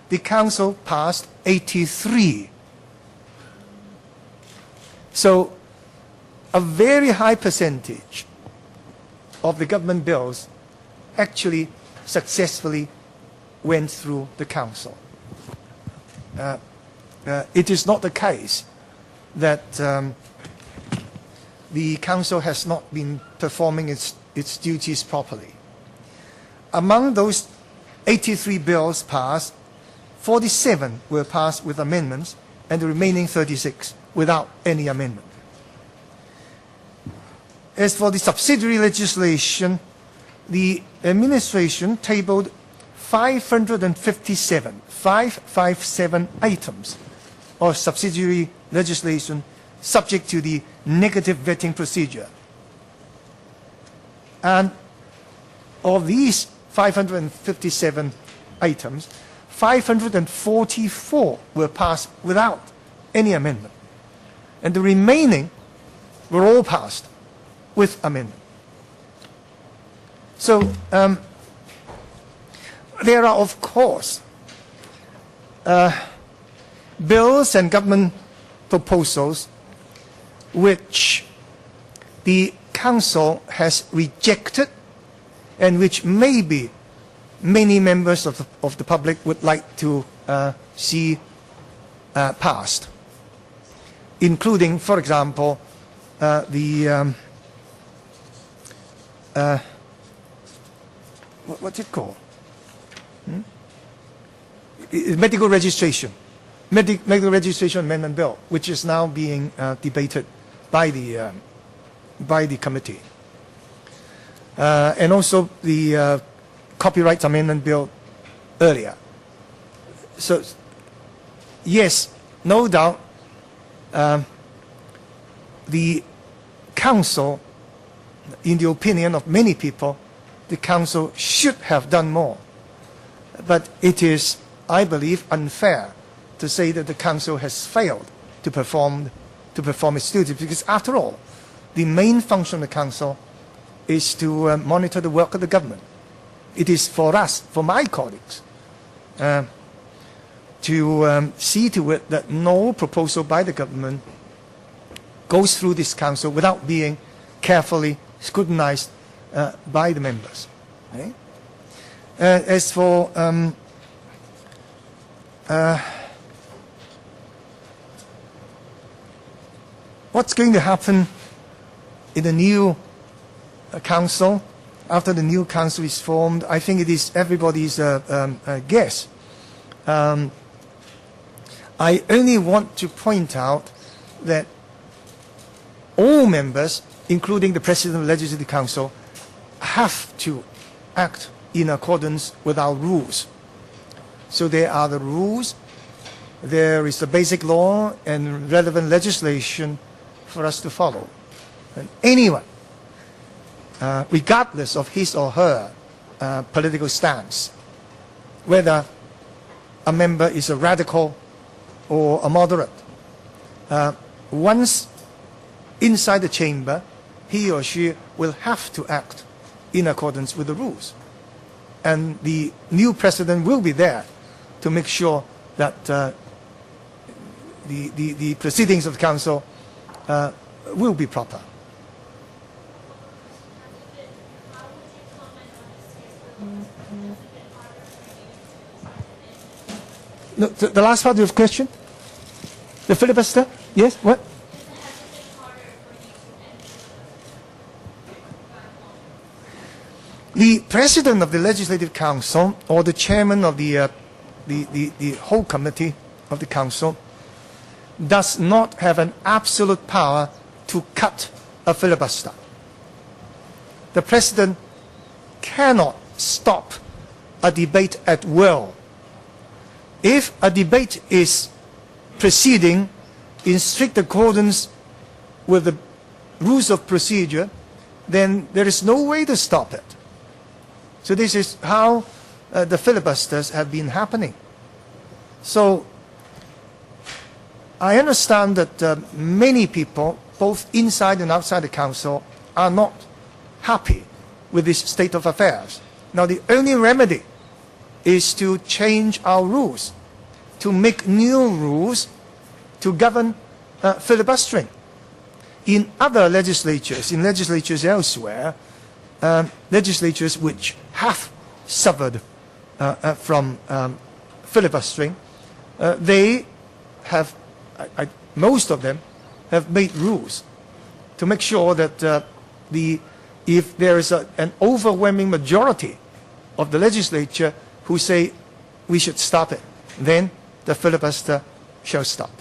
the Council passed 83. So a very high percentage of the government bills actually successfully went through the Council. It is not the case that the Council has not been performing its duties properly. Among those 83 bills passed, 47 were passed with amendments, and the remaining 36 without any amendment. As for the subsidiary legislation, the administration tabled 557 items of subsidiary legislation subject to the negative vetting procedure. And of these 557 items, 544 were passed without any amendment. And the remaining were all passed with amendment. So there are, of course, bills and government proposals which the Council has rejected and which maybe many members of the public would like to see passed, including, for example, what's it called? Medical registration. Medical registration amendment bill, which is now being debated by the committee. And also the copyright amendment bill earlier. So, yes, no doubt, the Council, in the opinion of many people, the Council should have done more. But it is, I believe, unfair to say that the Council has failed to perform its duties, because after all, the main function of the Council is to monitor the work of the government. It is for us, for my colleagues, to see to it that no proposal by the government goes through this Council without being carefully scrutinized by the members. Okay? As for what's going to happen in the new Council, after the new Council is formed, I think it is everybody's guess. I only want to point out that all members, including the President of the Legislative Council, have to act in accordance with our rules. So there are the rules, there is the basic law and relevant legislation for us to follow. And anyone, regardless of his or her political stance, whether a member is a radical or a moderate, once inside the chamber, he or she will have to act in accordance with the rules. And the new president will be there to make sure that the proceedings of the Council will be proper. No, the last part of your question? The filibuster? Yes? What? The President of the Legislative Council, or the Chairman of the whole committee of the Council, does not have an absolute power to cut a filibuster. The President cannot stop a debate at will. If a debate is proceeding in strict accordance with the rules of procedure, then there is no way to stop it. So this is how the filibusters have been happening. So I understand that many people both inside and outside the council, are not happy with this state of affairs. Now, the only remedy is to change our rules, to make new rules to govern filibustering. In other legislatures, in legislatures elsewhere, legislatures which have suffered from filibustering, they have, most of them, have made rules to make sure that if there is an overwhelming majority of the legislature who say we should stop it, then the filibuster shall stop.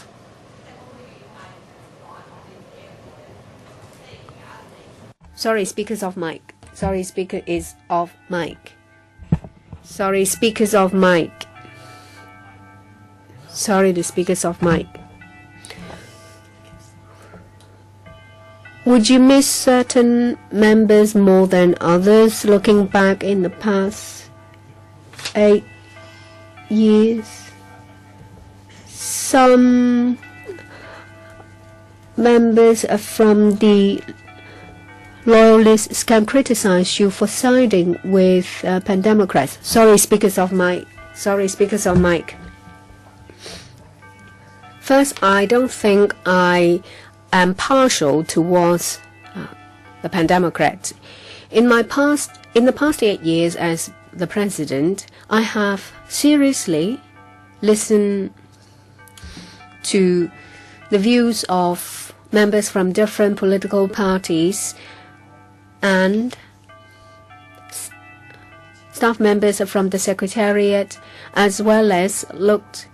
Sorry, speakers off mic. Sorry, speaker is off mic. Sorry, speakers off mic. Sorry, the speakers off mic. Would you miss certain members more than others looking back in the past 8 years? Some members from the Loyalists can criticize you for siding with pan-democrats. Sorry, speakers of mic. Sorry, speakers of mic. First, I don't think I am partial towards the pan-democrats. In the past 8 years as the president, I have seriously listened to the views of members from different political parties and staff members from the Secretariat, as well as looked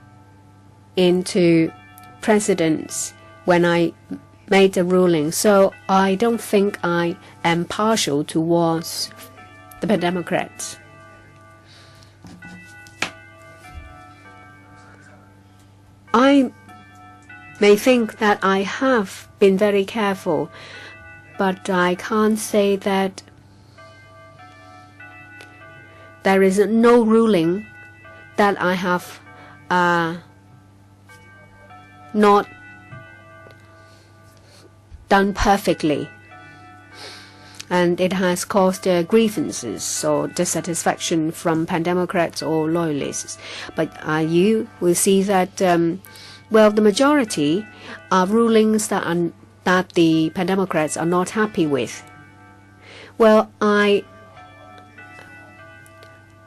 into precedents when I made the ruling. So I don't think I am partial towards the Democrats. I may think that I have been very careful, but I can't say that there is no ruling that I have not done perfectly, and it has caused grievances or dissatisfaction from pan-democrats or loyalists. But you will see that well, the majority are rulings that the pan-democrats are not happy with. Well, I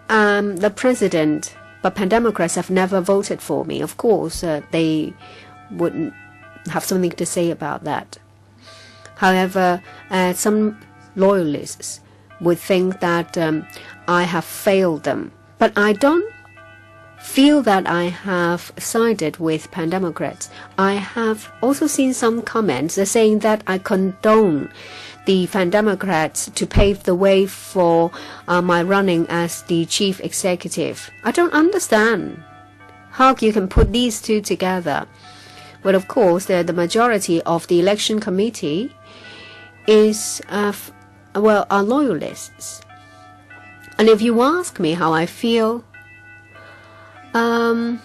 am the president, but pan-democrats have never voted for me. Of course, they wouldn't have something to say about that. However, some loyalists would think that I have failed them. But I don't feel that I have sided with pan-democrats. I have also seen some comments saying that I condone the pan-democrats to pave the way for my running as the chief executive. I don't understand how you can put these two together. Well, of course, the majority of the election committee is are loyalists. And if you ask me how I feel, well,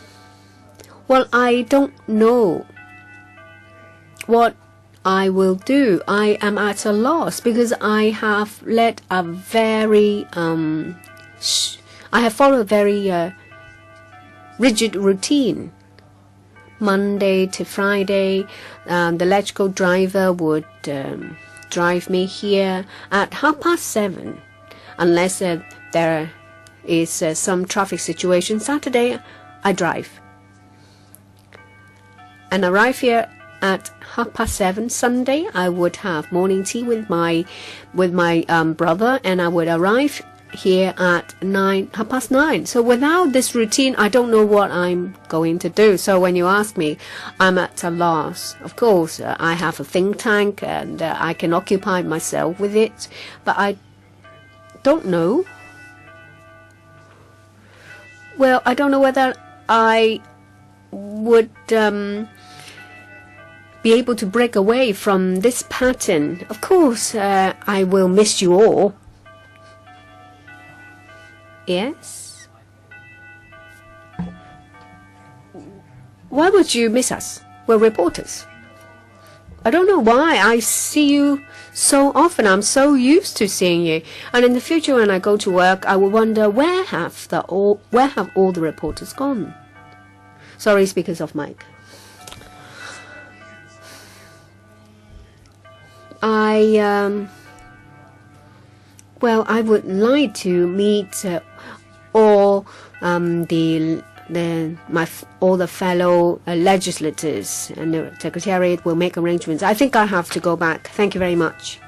I don't know what I will do. I am at a loss because I have led a very I have followed a very rigid routine. Monday to Friday, the LegCo driver would drive me here at 7:30, unless there is some traffic situation. Saturday, I drive and arrive here at 7:30. Sunday, I would have morning tea with my brother, and I would arrive here at 9:30. So without this routine, I don't know what I'm going to do. So when you ask me, I'm at a loss. Of course, I have a think tank and I can occupy myself with it, but I don't know. Well, I don't know whether I would be able to break away from this pattern. Of course, I will miss you all. Yes? Why would you miss us? We're reporters. I don't know why I see you so often. I'm so used to seeing you. And in the future, when I go to work, I will wonder where have all the reporters gone? Sorry, speakers off mic. Well, I would like to meet all the fellow legislators, and the Secretariat will make arrangements. I think I have to go back. Thank you very much.